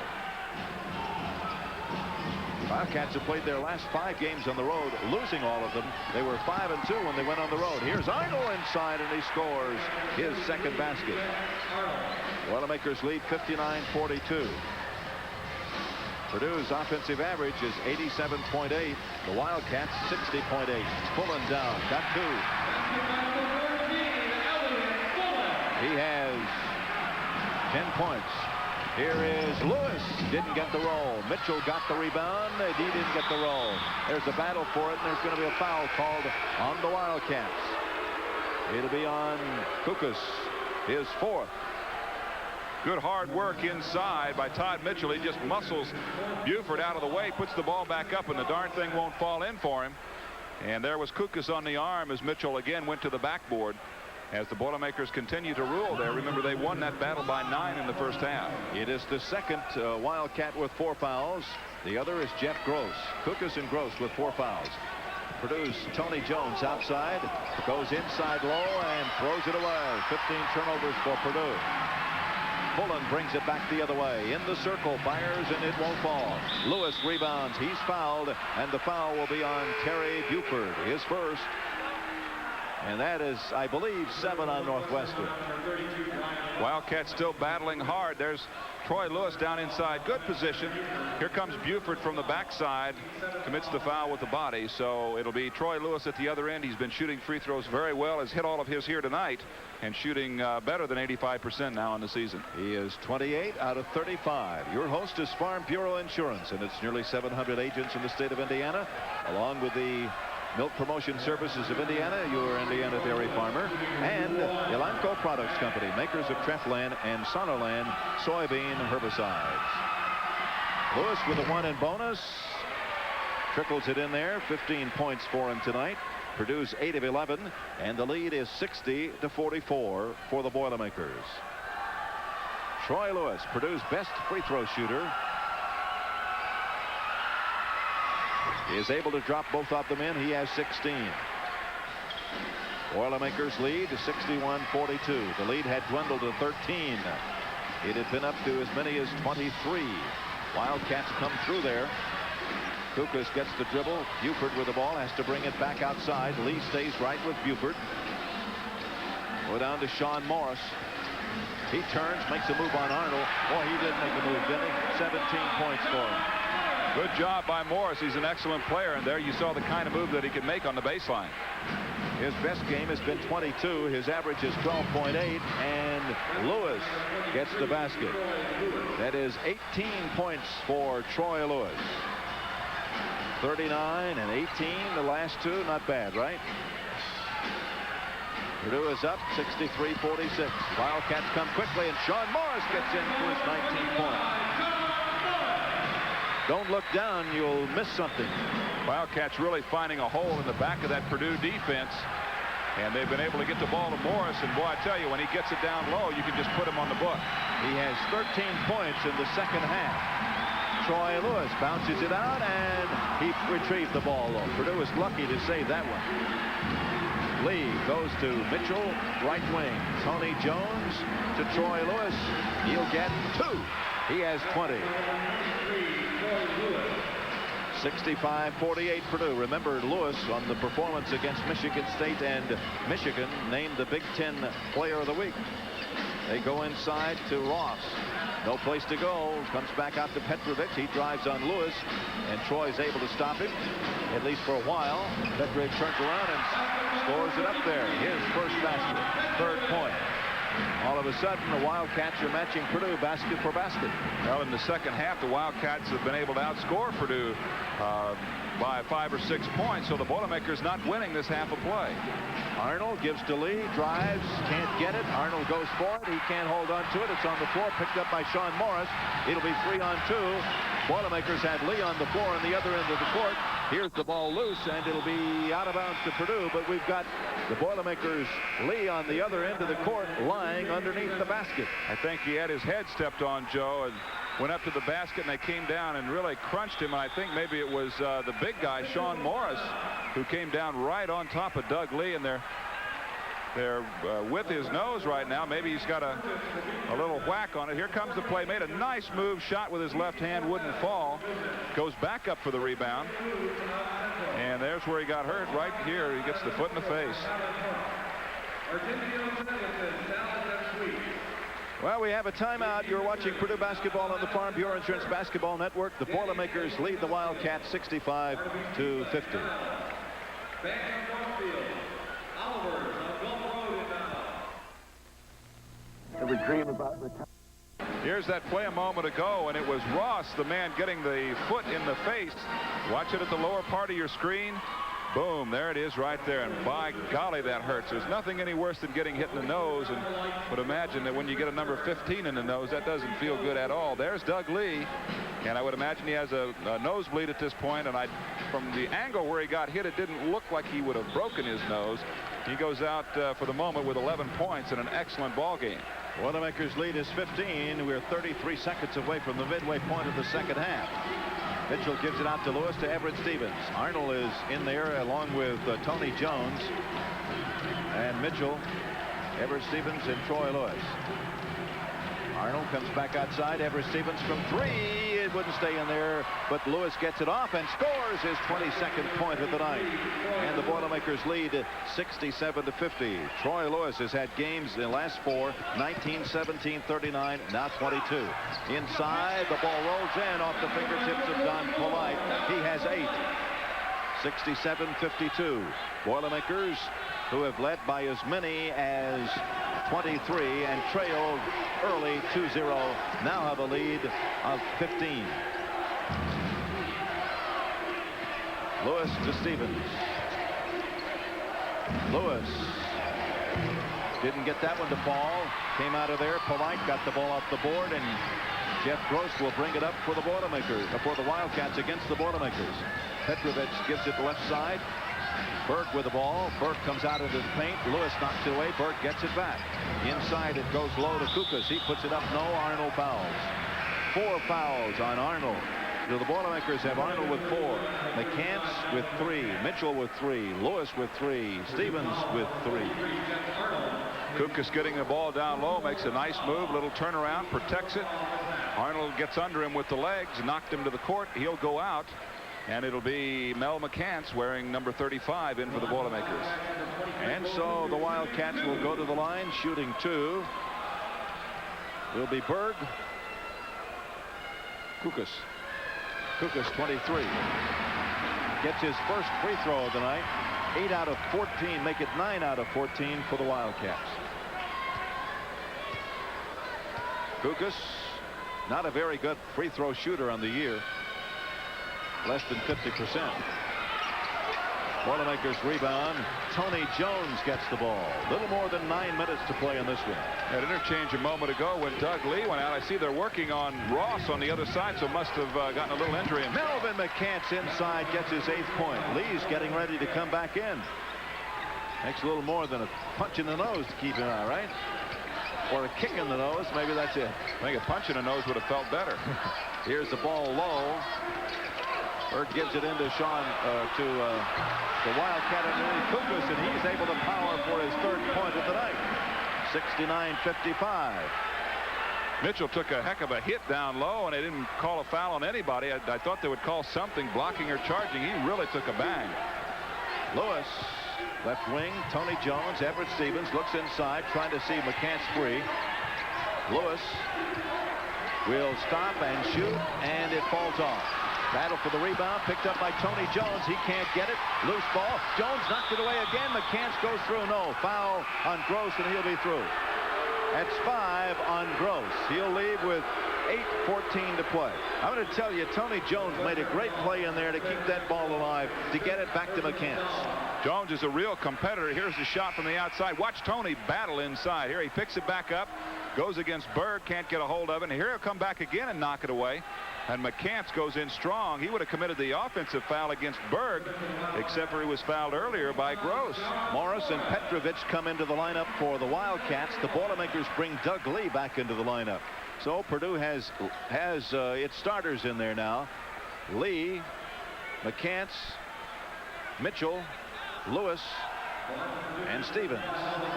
Wildcats have played their last 5 games on the road, losing all of them. They were 5-2 when they went on the road. Here's Arnold inside, and he scores his 2nd basket. Boilermakers lead 59-42. Purdue's offensive average is 87.8. The Wildcats 60.8. Pullen down. Got 2. He has 10 points. Here is Lewis. Didn't get the roll. Mitchell got the rebound. He didn't get the roll. There's a battle for it, and there's going to be a foul called on the Wildcats. It'll be on Kukas, his 4th. Good hard work inside by Todd Mitchell. He just muscles Buford out of the way, puts the ball back up, and the darn thing won't fall in for him. And there was Kukas on the arm as Mitchell again went to the backboard. As the Boilermakers continue to rule there. Remember, they won that battle by 9 in the first half. It is the second Wildcat with 4 fouls. The other is Jeff Gross. Kukas and Gross with 4 fouls. Purdue's Tony Jones outside, goes inside low and throws it away. 15 turnovers for Purdue. Pullen brings it back the other way. In the circle, fires, and it won't fall. Lewis rebounds. He's fouled, and the foul will be on Terry Buford, his first. And that is, I believe, 7 on Northwestern. Wildcats still battling hard. There's Troy Lewis down inside. Good position. Here comes Buford from the backside. Commits the foul with the body. So it'll be Troy Lewis at the other end. He's been shooting free throws very well. Has hit all of his here tonight. And shooting better than 85% now in the season. He is 28 out of 35. Your host is Farm Bureau Insurance. And it's nearly 700 agents in the state of Indiana. Along with the Milk Promotion Services of Indiana, your Indiana dairy farmer, and Elanco Products Company, makers of Treflan and Sonolan soybean herbicides. Lewis with a 1 in bonus. Trickles it in there. 15 points for him tonight. Purdue's 8 of 11, and the lead is 60-44 for the Boilermakers. Troy Lewis, Purdue's best free throw shooter, is able to drop both of them in. He has 16. Boilermakers lead 61-42. The lead had dwindled to 13. It had been up to as many as 23. Wildcats come through there. Kukas gets the dribble. Buford with the ball, has to bring it back outside. Lee stays right with Buford. Go down to Sean Morris. He turns, makes a move on Arnold. Boy, he did make a move, didn't he? 17 points for him. Good job by Morris. He's an excellent player, and there you saw the kind of move that he could make on the baseline. His best game has been 22. His average is 12.8, and Lewis gets the basket. That is 18 points for Troy Lewis. 39 and 18, the last two. Not bad, right? Purdue is up 63-46. Wildcats come quickly, and Sean Morris gets in for his 19th point. Don't look down, you'll miss something. Wildcats really finding a hole in the back of that Purdue defense, and they've been able to get the ball to Morris, and boy, I tell you, when he gets it down low, you can just put him on the book. He has 13 points in the second half. Troy Lewis bounces it out, and he retrieved the ball low. Purdue is lucky to save that one. Lee goes to Mitchell, right wing. Tony Jones to Troy Lewis. He'll get 2. He has 20. 65-48 Purdue. Remember Lewis on the performance against Michigan State, and Michigan named the Big Ten Player of the Week. They go inside to Ross. No place to go. Comes back out to Petrovic. He drives on Lewis, and Troy's able to stop him, at least for a while. Petrovic turns around and scores it up there. His first basket, 3rd point. All of a sudden, the Wildcats are matching Purdue basket for basket. Well, in the second half, the Wildcats have been able to outscore Purdue by 5 or 6 points, so the Boilermakers not winning this half of play. Arnold gives to Lee, drives, can't get it. Arnold goes for it. He can't hold on to it. It's on the floor, picked up by Sean Morris. It'll be 3-on-2. Boilermakers had Lee on the floor on the other end of the court. Here's the ball loose, and it'll be out of bounds to Purdue, but we've got the Boilermakers' Lee on the other end of the court, lying underneath the basket. I think he had his head stepped on, Joe, and went up to the basket, and they came down and really crunched him. And I think maybe it was the big guy, Sean Morris, who came down right on top of Doug Lee, and they're with his nose right now. Maybe he's got a little whack on it. Here comes the play. Made a nice move, shot with his left hand, wouldn't fall. Goes back up for the rebound. And there's where he got hurt, right here. He gets the foot in the face. Well, we have a timeout. You're watching Purdue basketball on the Farm Bureau Insurance Basketball Network. The Boilermakers lead the Wildcats 65-50. Every dream about the Here's that play a moment ago, and it was Ross, the man getting the foot in the face. Watch it at the lower part of your screen. Boom, there it is right there, and by golly, that hurts. There's nothing any worse than getting hit in the nose, and would imagine that when you get a number 15 in the nose, that doesn't feel good at all. There's Doug Lee, and I would imagine he has a nosebleed at this point, and from the angle where he got hit, it didn't look like he would have broken his nose. He goes out for the moment with 11 points and an excellent ball game. Boilermakers lead is 15. We're 33 seconds away from the midway point of the second half. Mitchell gives it out to Lewis to Everett Stevens. Arnold is in there along with Tony Jones and Mitchell, Everett Stevens, and Troy Lewis. Arnold comes back outside. Everett Stevens from 3. It wouldn't stay in there, but Lewis gets it off and scores his 22nd point of the night. And the Boilermakers lead 67-50. Troy Lewis has had games in the last 4, 19, 17, 39, now 22. Inside, the ball rolls in off the fingertips of Don Polite. He has 8. 67-52. Boilermakers, who have led by as many as 23 and trailed early 2-0, now have a lead of 15. Lewis to Stevens. Lewis didn't get that one to fall. Came out of there. Polite got the ball off the board, and Jeff Gross will bring it up for the Boilermakers, for the Wildcats against the Boilermakers. Petrovich gives it left side. Burke with the ball. Burke comes out into the paint. Lewis knocks it away. Burke gets it back. Inside it goes low to Kukas. He puts it up. No. Arnold fouls. 4 fouls on Arnold. So the Boilermakers have Arnold with 4. McCants with 3. Mitchell with 3. Lewis with 3. Stevens with 3. Kukas getting the ball down low, makes a nice move, little turnaround, protects it. Arnold gets under him with the legs, knocked him to the court. He'll go out. And it'll be Mel McCants wearing number 35 in for the Boilermakers. And so the Wildcats will go to the line, shooting 2. Will be Berg. Kukas. Kukas, 23. Gets his first free throw of the night. 8 out of 14. Make it 9 out of 14 for the Wildcats. Kukas, not a very good free throw shooter on the year. Less than 50%. Boilermakers rebound. Tony Jones gets the ball. Little more than 9 minutes to play in this one. That interchange a moment ago when Doug Lee went out. I see they're working on Ross on the other side, so must have gotten a little injury. Melvin McCants inside gets his 8th point. Lee's getting ready to come back in. Takes a little more than a punch in the nose to keep him out, right? Or a kick in the nose. Maybe that's it. I think a punch in the nose would have felt better. Here's the ball low. Berg gives it into Sean to the Wildcat underneath Kukas, and he's able to power for his 3rd point of the night. 69-55. Mitchell took a heck of a hit down low, and they didn't call a foul on anybody. I thought they would call something, blocking or charging. He really took a bang. Lewis, left wing. Tony Jones, Everett Stevens looks inside, trying to see McCants free. Lewis will stop and shoot, and it falls off. Battle for the rebound, picked up by Tony Jones. He can't get it. Loose ball. Jones knocked it away again. McCants goes through. No. Foul on Gross, and he'll be through. That's 5 on Gross. He'll leave with 8:14 to play. I'm going to tell you, Tony Jones made a great play in there to keep that ball alive, to get it back to McCants. Jones is a real competitor. Here's the shot from the outside. Watch Tony battle inside. Here he picks it back up, goes against Berg, can't get a hold of it, and here he'll come back again and knock it away. And McCants goes in strong. He would have committed the offensive foul against Berg, except for he was fouled earlier by Gross. Morris and Petrovich come into the lineup for the Wildcats. The Boilermakers bring Doug Lee back into the lineup. So Purdue has its starters in there now. Lee, McCants, Mitchell, Lewis, and Stevens.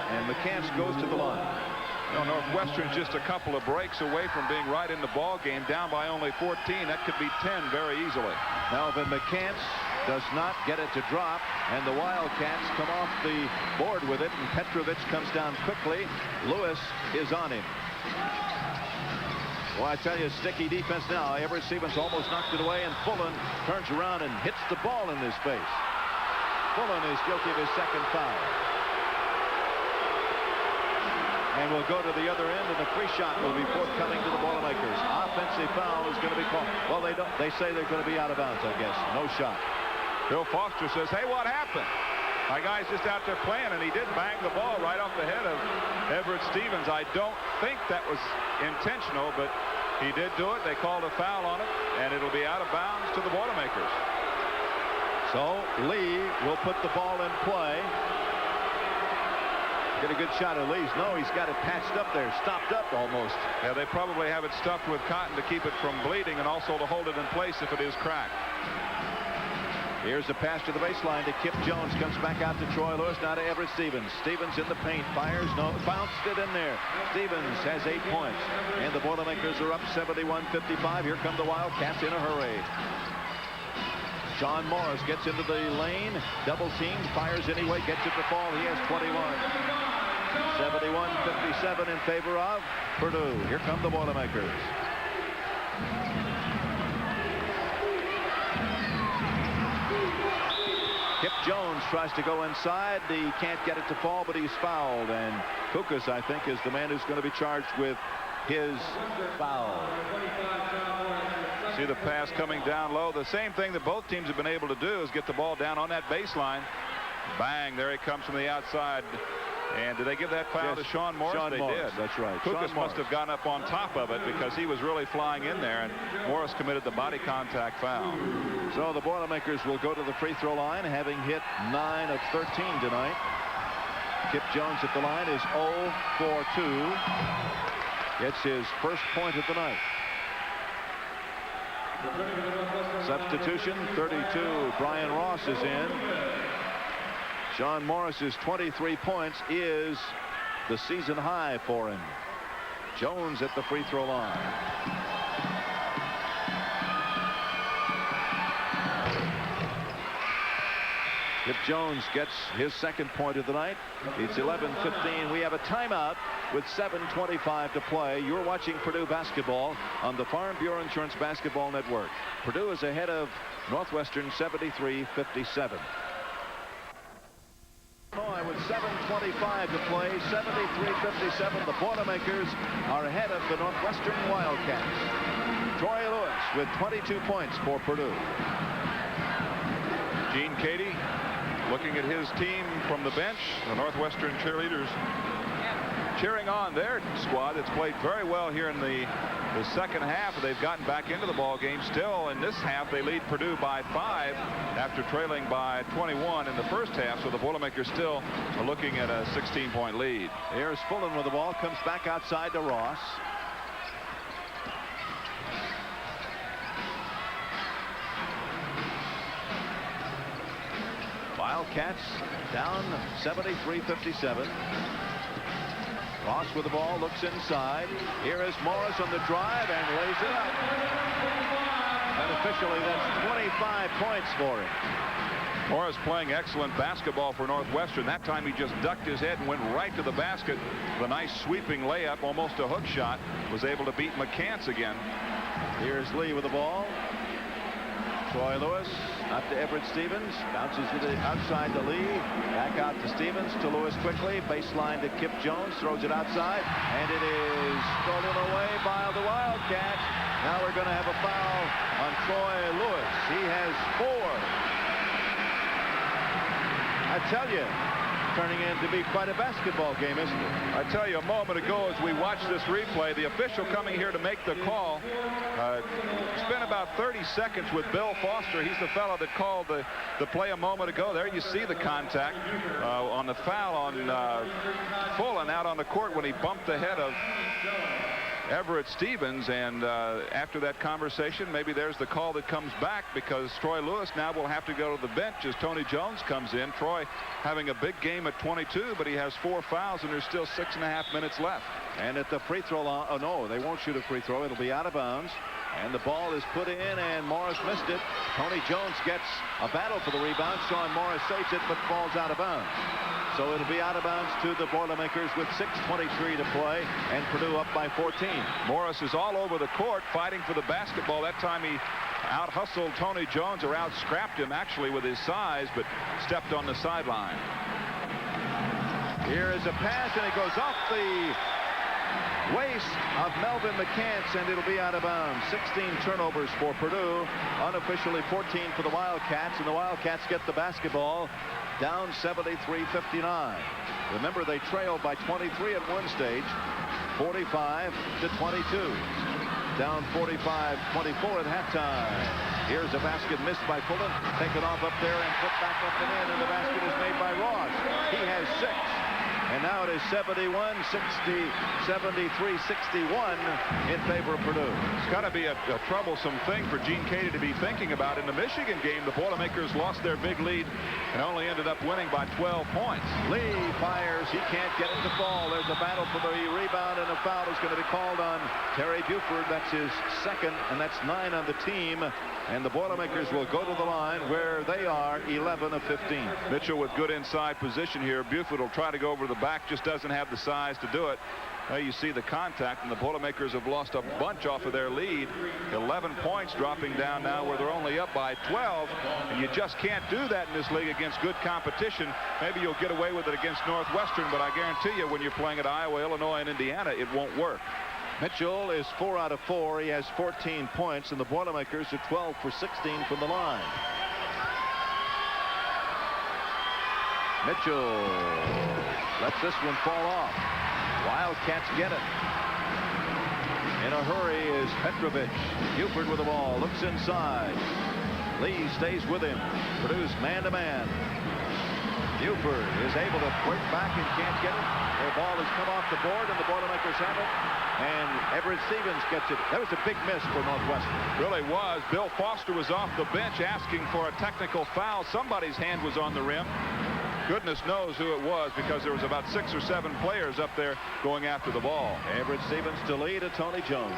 And McCants goes to the line. You know, Northwestern's just a couple of breaks away from being right in the ball game, down by only 14. That could be 10 very easily. Melvin McCants does not get it to drop, and the Wildcats come off the board with it, and Petrovich comes down quickly. Lewis is on him. Well, I tell you, sticky defense now. Everett Stevens almost knocked it away, and Fullen turns around and hits the ball in his face. Fullen is guilty of his 2nd foul. And we'll go to the other end, and the free shot will be forthcoming to the Boilermakers. Offensive foul is going to be called. Well, they say they're going to be out of bounds, I guess. No shot. Bill Foster says, hey, what happened? My guy's just out there playing, and he did bang the ball right off the head of Everett Stevens. I don't think that was intentional, but he did do it. They called a foul on it, and it'll be out of bounds to the Boilermakers. So Lee will put the ball in play. Get a good shot at Lee's. No, he's got it patched up there, stopped up almost. Yeah, they probably have it stuffed with cotton to keep it from bleeding and also to hold it in place if it is cracked. Here's a pass to the baseline to Kip Jones. Comes back out to Troy Lewis. Now to Everett Stevens. Stevens in the paint. Fires. No. Bounced it in there. Stevens has 8 points. And the Boilermakers are up 71-55. Here come the Wildcats in a hurry. Sean Morris gets into the lane. Double teamed. Fires anyway. Gets it to fall. He has 21. 71-57 in favor of Purdue. Here come the Boilermakers. Kip Jones tries to go inside. He can't get it to fall, but he's fouled. And Kukas, I think, is the man who's going to be charged with his foul. See the pass coming down low. The same thing that both teams have been able to do is get the ball down on that baseline. Bang, there he comes from the outside. And did they give that foul to Sean Morris? Sean they Morris, did. That's right. Kukas must have gone up on top of it because he was really flying in there, and Morris committed the body contact foul. So the Boilermakers will go to the free throw line, having hit 9 of 13 tonight. Kip Jones at the line is 0 for 2. Gets his first point of the night. Substitution, 32. Brian Ross is in. Sean Morris's 23 points is the season high for him. Jones at the free throw line. Kip Jones gets his second point of the night. It's 11-15. We have a timeout with 7:25 to play. You're watching Purdue basketball on the Farm Bureau Insurance Basketball Network. Purdue is ahead of Northwestern 73-57. With 7:25 to play, 73-57. The Boilermakers are ahead of the Northwestern Wildcats. Troy Lewis with 22 points for Purdue. Gene Cady looking at his team from the bench. The Northwestern cheerleaders cheering on their squad that's played very well here in the second half. They've gotten back into the ball game. Still in this half they lead Purdue by 5 after trailing by 21 in the first half. So the Boilermakers still are looking at a 16-point lead. Here's Fullen with the ball. Comes back outside to Ross. Wildcats down 73-57. Ross with the ball, looks inside. Here is Morris on the drive and lays it up. And officially, that's 25 points for him. Morris playing excellent basketball for Northwestern. That time he just ducked his head and went right to the basket with a nice sweeping layup, almost a hook shot. Was able to beat McCants again. Here's Lee with the ball. Troy Lewis up to Everett Stevens. Bounces to the outside to Lee. Back out to Stevens, to Lewis quickly. Baseline to Kip Jones. Throws it outside. And it is stolen away by the Wildcats. Now we're going to have a foul on Troy Lewis. He has 4. I tell you, turning in to be quite a basketball game, isn't it? I tell you, a moment ago as we watched this replay, the official coming here to make the call spent about 30 seconds with Bill Foster. He's the fellow that called the play a moment ago. There you see the contact on the foul on Fullen out on the court when he bumped the head of Everett Stevens. And after that conversation, maybe there's the call that comes back, because Troy Lewis now will have to go to the bench as Tony Jones comes in. Troy having a big game at 22, but he has 4 fouls and there's still 6.5 minutes left. And at the free throw line, oh no, they won't shoot a free throw. It'll be out of bounds. And the ball is put in, and Morris missed it. Tony Jones gets a battle for the rebound. Sean Morris saves it, but falls out of bounds. So it'll be out of bounds to the Boilermakers with 6:23 to play, and Purdue up by 14. Morris is all over the court fighting for the basketball. That time he out-hustled Tony Jones, or out-scrapped him actually with his size, but stepped on the sideline. Here is a pass, and it goes off the Waste of Melvin McCants, and it'll be out of bounds. 16 turnovers for Purdue. Unofficially 14 for the Wildcats, and the Wildcats get the basketball down 73-59. Remember, they trailed by 23 at one stage, 45-22. Down 45-24 at halftime. Here's a basket missed by Pullen. Taken off up there and put back up and in, and the basket is made by Ross. He has 6. And now it is 71-60, 73-61 in favor of Purdue. It's got to be a troublesome thing for Gene Katie to be thinking about. In the Michigan game, the Boilermakers lost their big lead and only ended up winning by 12 points. Lee fires. He can't get it to fall. There's a battle for the rebound, and a foul is going to be called on Terry Buford. That's his second, and that's 9 on the team. And the Boilermakers will go to the line where they are 11 of 15. Mitchell with good inside position here. Buford will try to go over the back, just doesn't have the size to do it. You see the contact, and the Boilermakers have lost a bunch off of their lead. 11 points dropping down now where they're only up by 12. And you just can't do that in this league against good competition. Maybe you'll get away with it against Northwestern, but I guarantee you when you're playing at Iowa, Illinois, and Indiana, it won't work. Mitchell is 4 out of 4. He has 14 points, and the Boilermakers are 12 for 16 from the line. Mitchell lets this one fall off. Wildcats get it. In a hurry is Petrovic. Buford with the ball. Looks inside. Lee stays with him. Purdue's man-to-man. Buford is able to break back and can't get it. Their ball has come off the board, and the Boilermakers have it. And Everett Stevens gets it. That was a big miss for Northwestern. Really was. Bill Foster was off the bench asking for a technical foul. Somebody's hand was on the rim. Goodness knows who it was, because there was about 6 or 7 players up there going after the ball. Everett Stevens to lead to Tony Jones.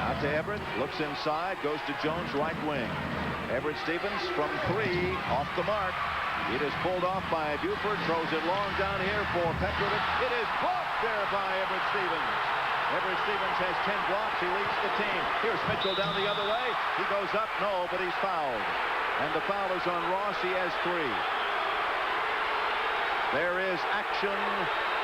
Out to Everett. Looks inside. Goes to Jones, right wing. Everett Stevens from 3. Off the mark. It is pulled off by Buford. Throws it long down here for Petrovic. It is blocked there by Everett Stevens. Everett Stevens has 10 blocks. He leads the team. Here's Mitchell down the other way. He goes up. No, but he's fouled. And the foul is on Ross. He has 3. There is action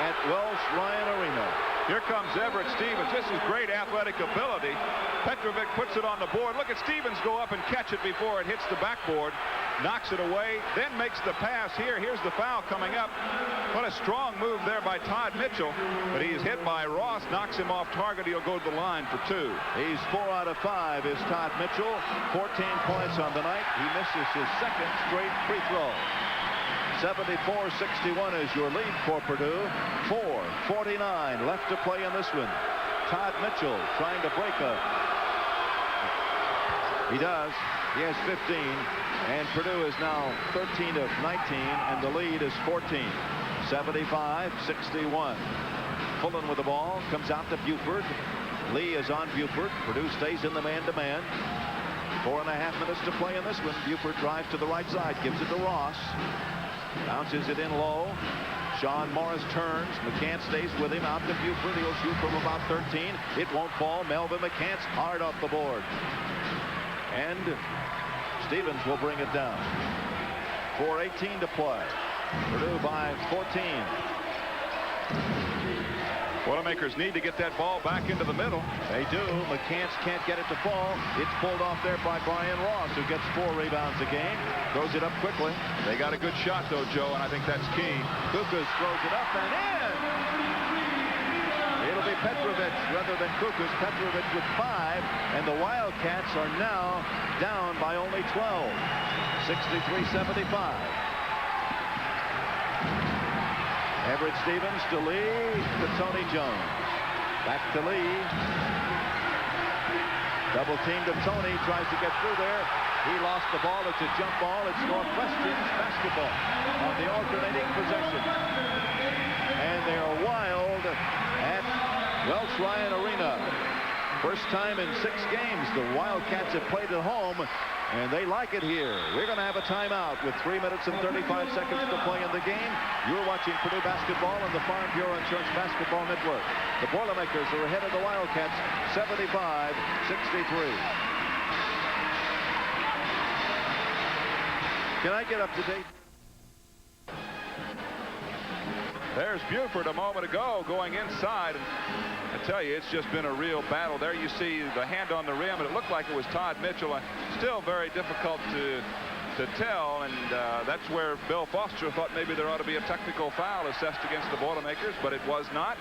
at Welsh Ryan Arena. Here comes Everett Stevens. This is great athletic ability. Petrovic puts it on the board. Look at Stevens go up and catch it before it hits the backboard. Knocks it away, then makes the pass here. Here's the foul coming up. What a strong move there by Todd Mitchell. But he's hit by Ross, knocks him off target. He'll go to the line for 2. He's 4 out of 5 is Todd Mitchell. 14 points on the night. He misses his second straight free throw. 74-61 is your lead for Purdue. 4:49 left to play in this one. Todd Mitchell trying to break a. He does. He has 15. And Purdue is now 13 of 19, and the lead is 14. 75-61. Pullen with the ball. Comes out to Buford. Lee is on Buford. Purdue stays in the man-to-man. 4.5 minutes to play in this one. Buford drives to the right side. Gives it to Ross. Bounces it in low. Sean Morris turns. McCants stays with him. Out to Buford. He'll shoot from about 13. It won't fall. Melvin McCants hard off the board. And Stevens will bring it down. 4:18 to play. Purdue by 14. Boilermakers need to get that ball back into the middle. They do. McCants can't get it to fall. It's pulled off there by Brian Ross, who gets 4 rebounds a game. Throws it up quickly. They got a good shot, though, Joe, and I think that's key. Kukas throws it up and in. It'll be Petrovic rather than Kukas. Petrovic with 5, and the Wildcats are now down by only 12. 63-75. Everett Stevens to Lee to Tony Jones. Back to Lee. Double team to Tony. Tries to get through there. He lost the ball. It's a jump ball. It's Northwestern's basketball on the alternating possession. And they are wild at Welsh Ryan Arena. First time in 6 games the Wildcats have played at home, and they like it here. We're going to have a timeout with 3 minutes and 35 seconds to play in the game. You're watching Purdue basketball on the Farm Bureau Insurance Basketball Network. The Boilermakers are ahead of the Wildcats, 75-63. Can I get up to date? There's Buford a moment ago going inside. And I tell you, it's just been a real battle. There you see the hand on the rim, and it looked like it was Todd Mitchell. Still very difficult to tell, and that's where Bill Foster thought maybe there ought to be a technical foul assessed against the Boilermakers, but it was not.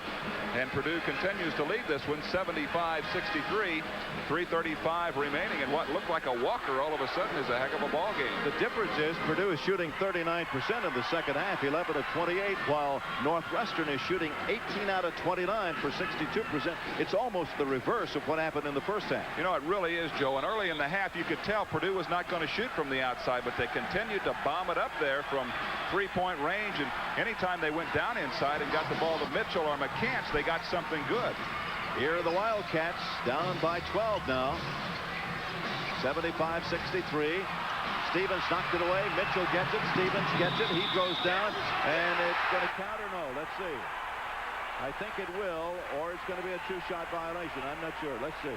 And Purdue continues to lead this one 75-63, 3:35 remaining, and what looked like a walker all of a sudden is a heck of a ball game. The difference is Purdue is shooting 39% in the second half, 11 of 28, while Northwestern is shooting 18 out of 29 for 62%. It's almost the reverse of what happened in the first half. You know, it really is, Joe. And early in the half, you could tell Purdue was not going to shoot from the outside, but they continued to bomb it up there from three-point range. And anytime they went down inside and got the ball to Mitchell or McCants, they got something good. Here are the Wildcats down by 12 now. 75-63. Stevens knocked it away. Mitchell gets it. Stevens gets it. He goes down. And it's going to count or no? Let's see. I think it will, or it's going to be a two-shot violation. I'm not sure. Let's see.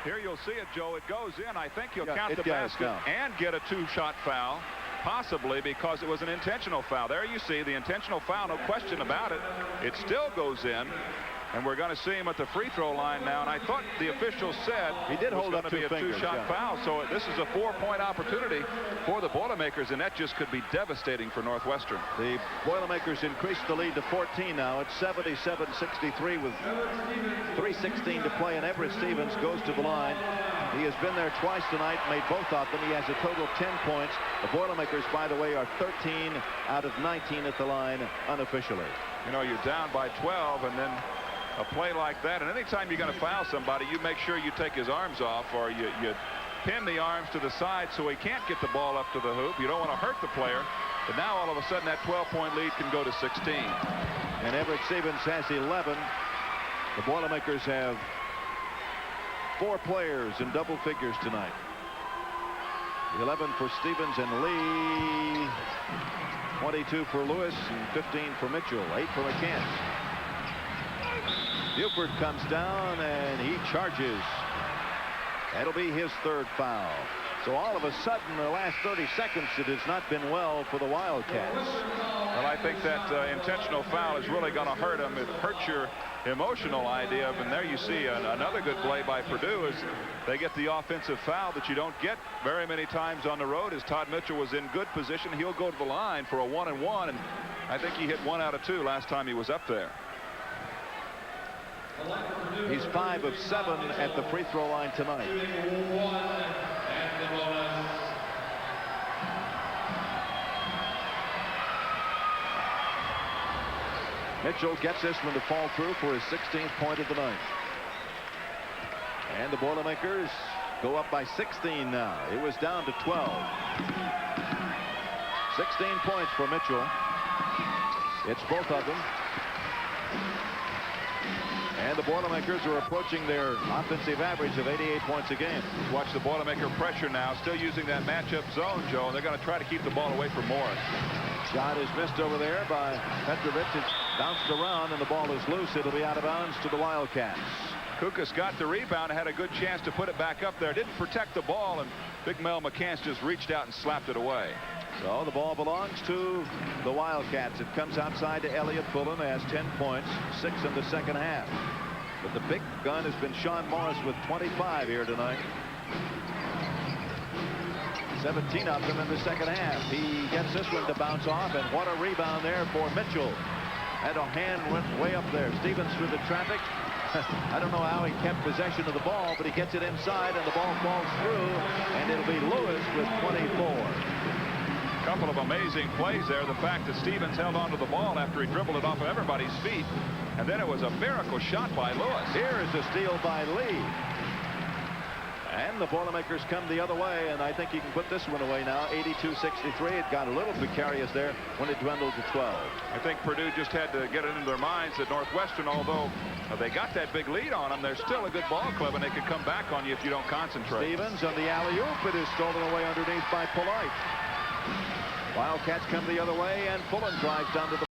Here you'll see it, Joe. It goes in. I think he'll count the basket and get a two-shot foul, possibly because it was an intentional foul. There you see the intentional foul, no question about it. It still goes in. And we're going to see him at the free throw line now. And I thought the official said he did hold up to be a two-shot foul. So this is a 4-point opportunity for the Boilermakers, and that just could be devastating for Northwestern. The Boilermakers increased the lead to 14 now. It's 77-63 with 3:16 to play, and Everett Stevens goes to the line. He has been there twice tonight, made both of them. He has a total of 10 points. The Boilermakers, by the way, are 13 out of 19 at the line unofficially. You know, you're down by 12, and then a play like that, and anytime you're going to foul somebody, you make sure you take his arms off, or you pin the arms to the side so he can't get the ball up to the hoop. You don't want to hurt the player, but now all of a sudden that 12-point lead can go to 16. And Everett Stevens has 11. The Boilermakers have 4 players in double figures tonight. 11 for Stevens and Lee, 22 for Lewis, and 15 for Mitchell, 8 for McCants. Buford comes down and he charges. That'll be his 3rd foul. So all of a sudden, the last 30 seconds, it has not been well for the Wildcats. Well, I think that intentional foul is really going to hurt them. It hurts your emotional idea of, and there you see another good play by Purdue is they get the offensive foul that you don't get very many times on the road. As Todd Mitchell was in good position, he'll go to the line for a 1-and-1, and I think he hit 1 out of 2 last time he was up there. He's 5 of 7 at the free throw line tonight. Mitchell gets this one to fall through for his 16th point of the night. And the Boilermakers go up by 16 now. It was down to 12. 16 points for Mitchell. It's both of them. And the Boilermakers are approaching their offensive average of 88 points a game. Watch the Boilermaker pressure now, still using that matchup zone, Joe, and they're going to try to keep the ball away from Morris. Shot is missed over there by Petrovic. It's bounced around and the ball is loose. It'll be out of bounds to the Wildcats. Kukas got the rebound and had a good chance to put it back up there. Didn't protect the ball, and Big Mel McCants just reached out and slapped it away. So the ball belongs to the Wildcats. It comes outside to Elliott Fulton, has 10 points, 6 in the second half. But the big gun has been Sean Morris with 25 here tonight. 17 of them in the second half. He gets this one to bounce off, and what a rebound there for Mitchell. And a hand went way up there. Stevens through the traffic. I don't know how he kept possession of the ball, but he gets it inside, and the ball falls through, and it'll be Lewis with 24. Couple of amazing plays there. The fact that Stevens held onto the ball after he dribbled it off of everybody's feet, and then it was a miracle shot by Lewis. Here is a steal by Lee. And the Boilermakers come the other way, and I think you can put this one away now. 82-63. It got a little precarious there when it dwindled to 12. I think Purdue just had to get it into their minds that Northwestern, although they got that big lead on them, they're still a good ball club, and they could come back on you if you don't concentrate. Stevens on the alley-oop. It is stolen away underneath by Polite. Wildcats come the other way, and Fulham drives down to the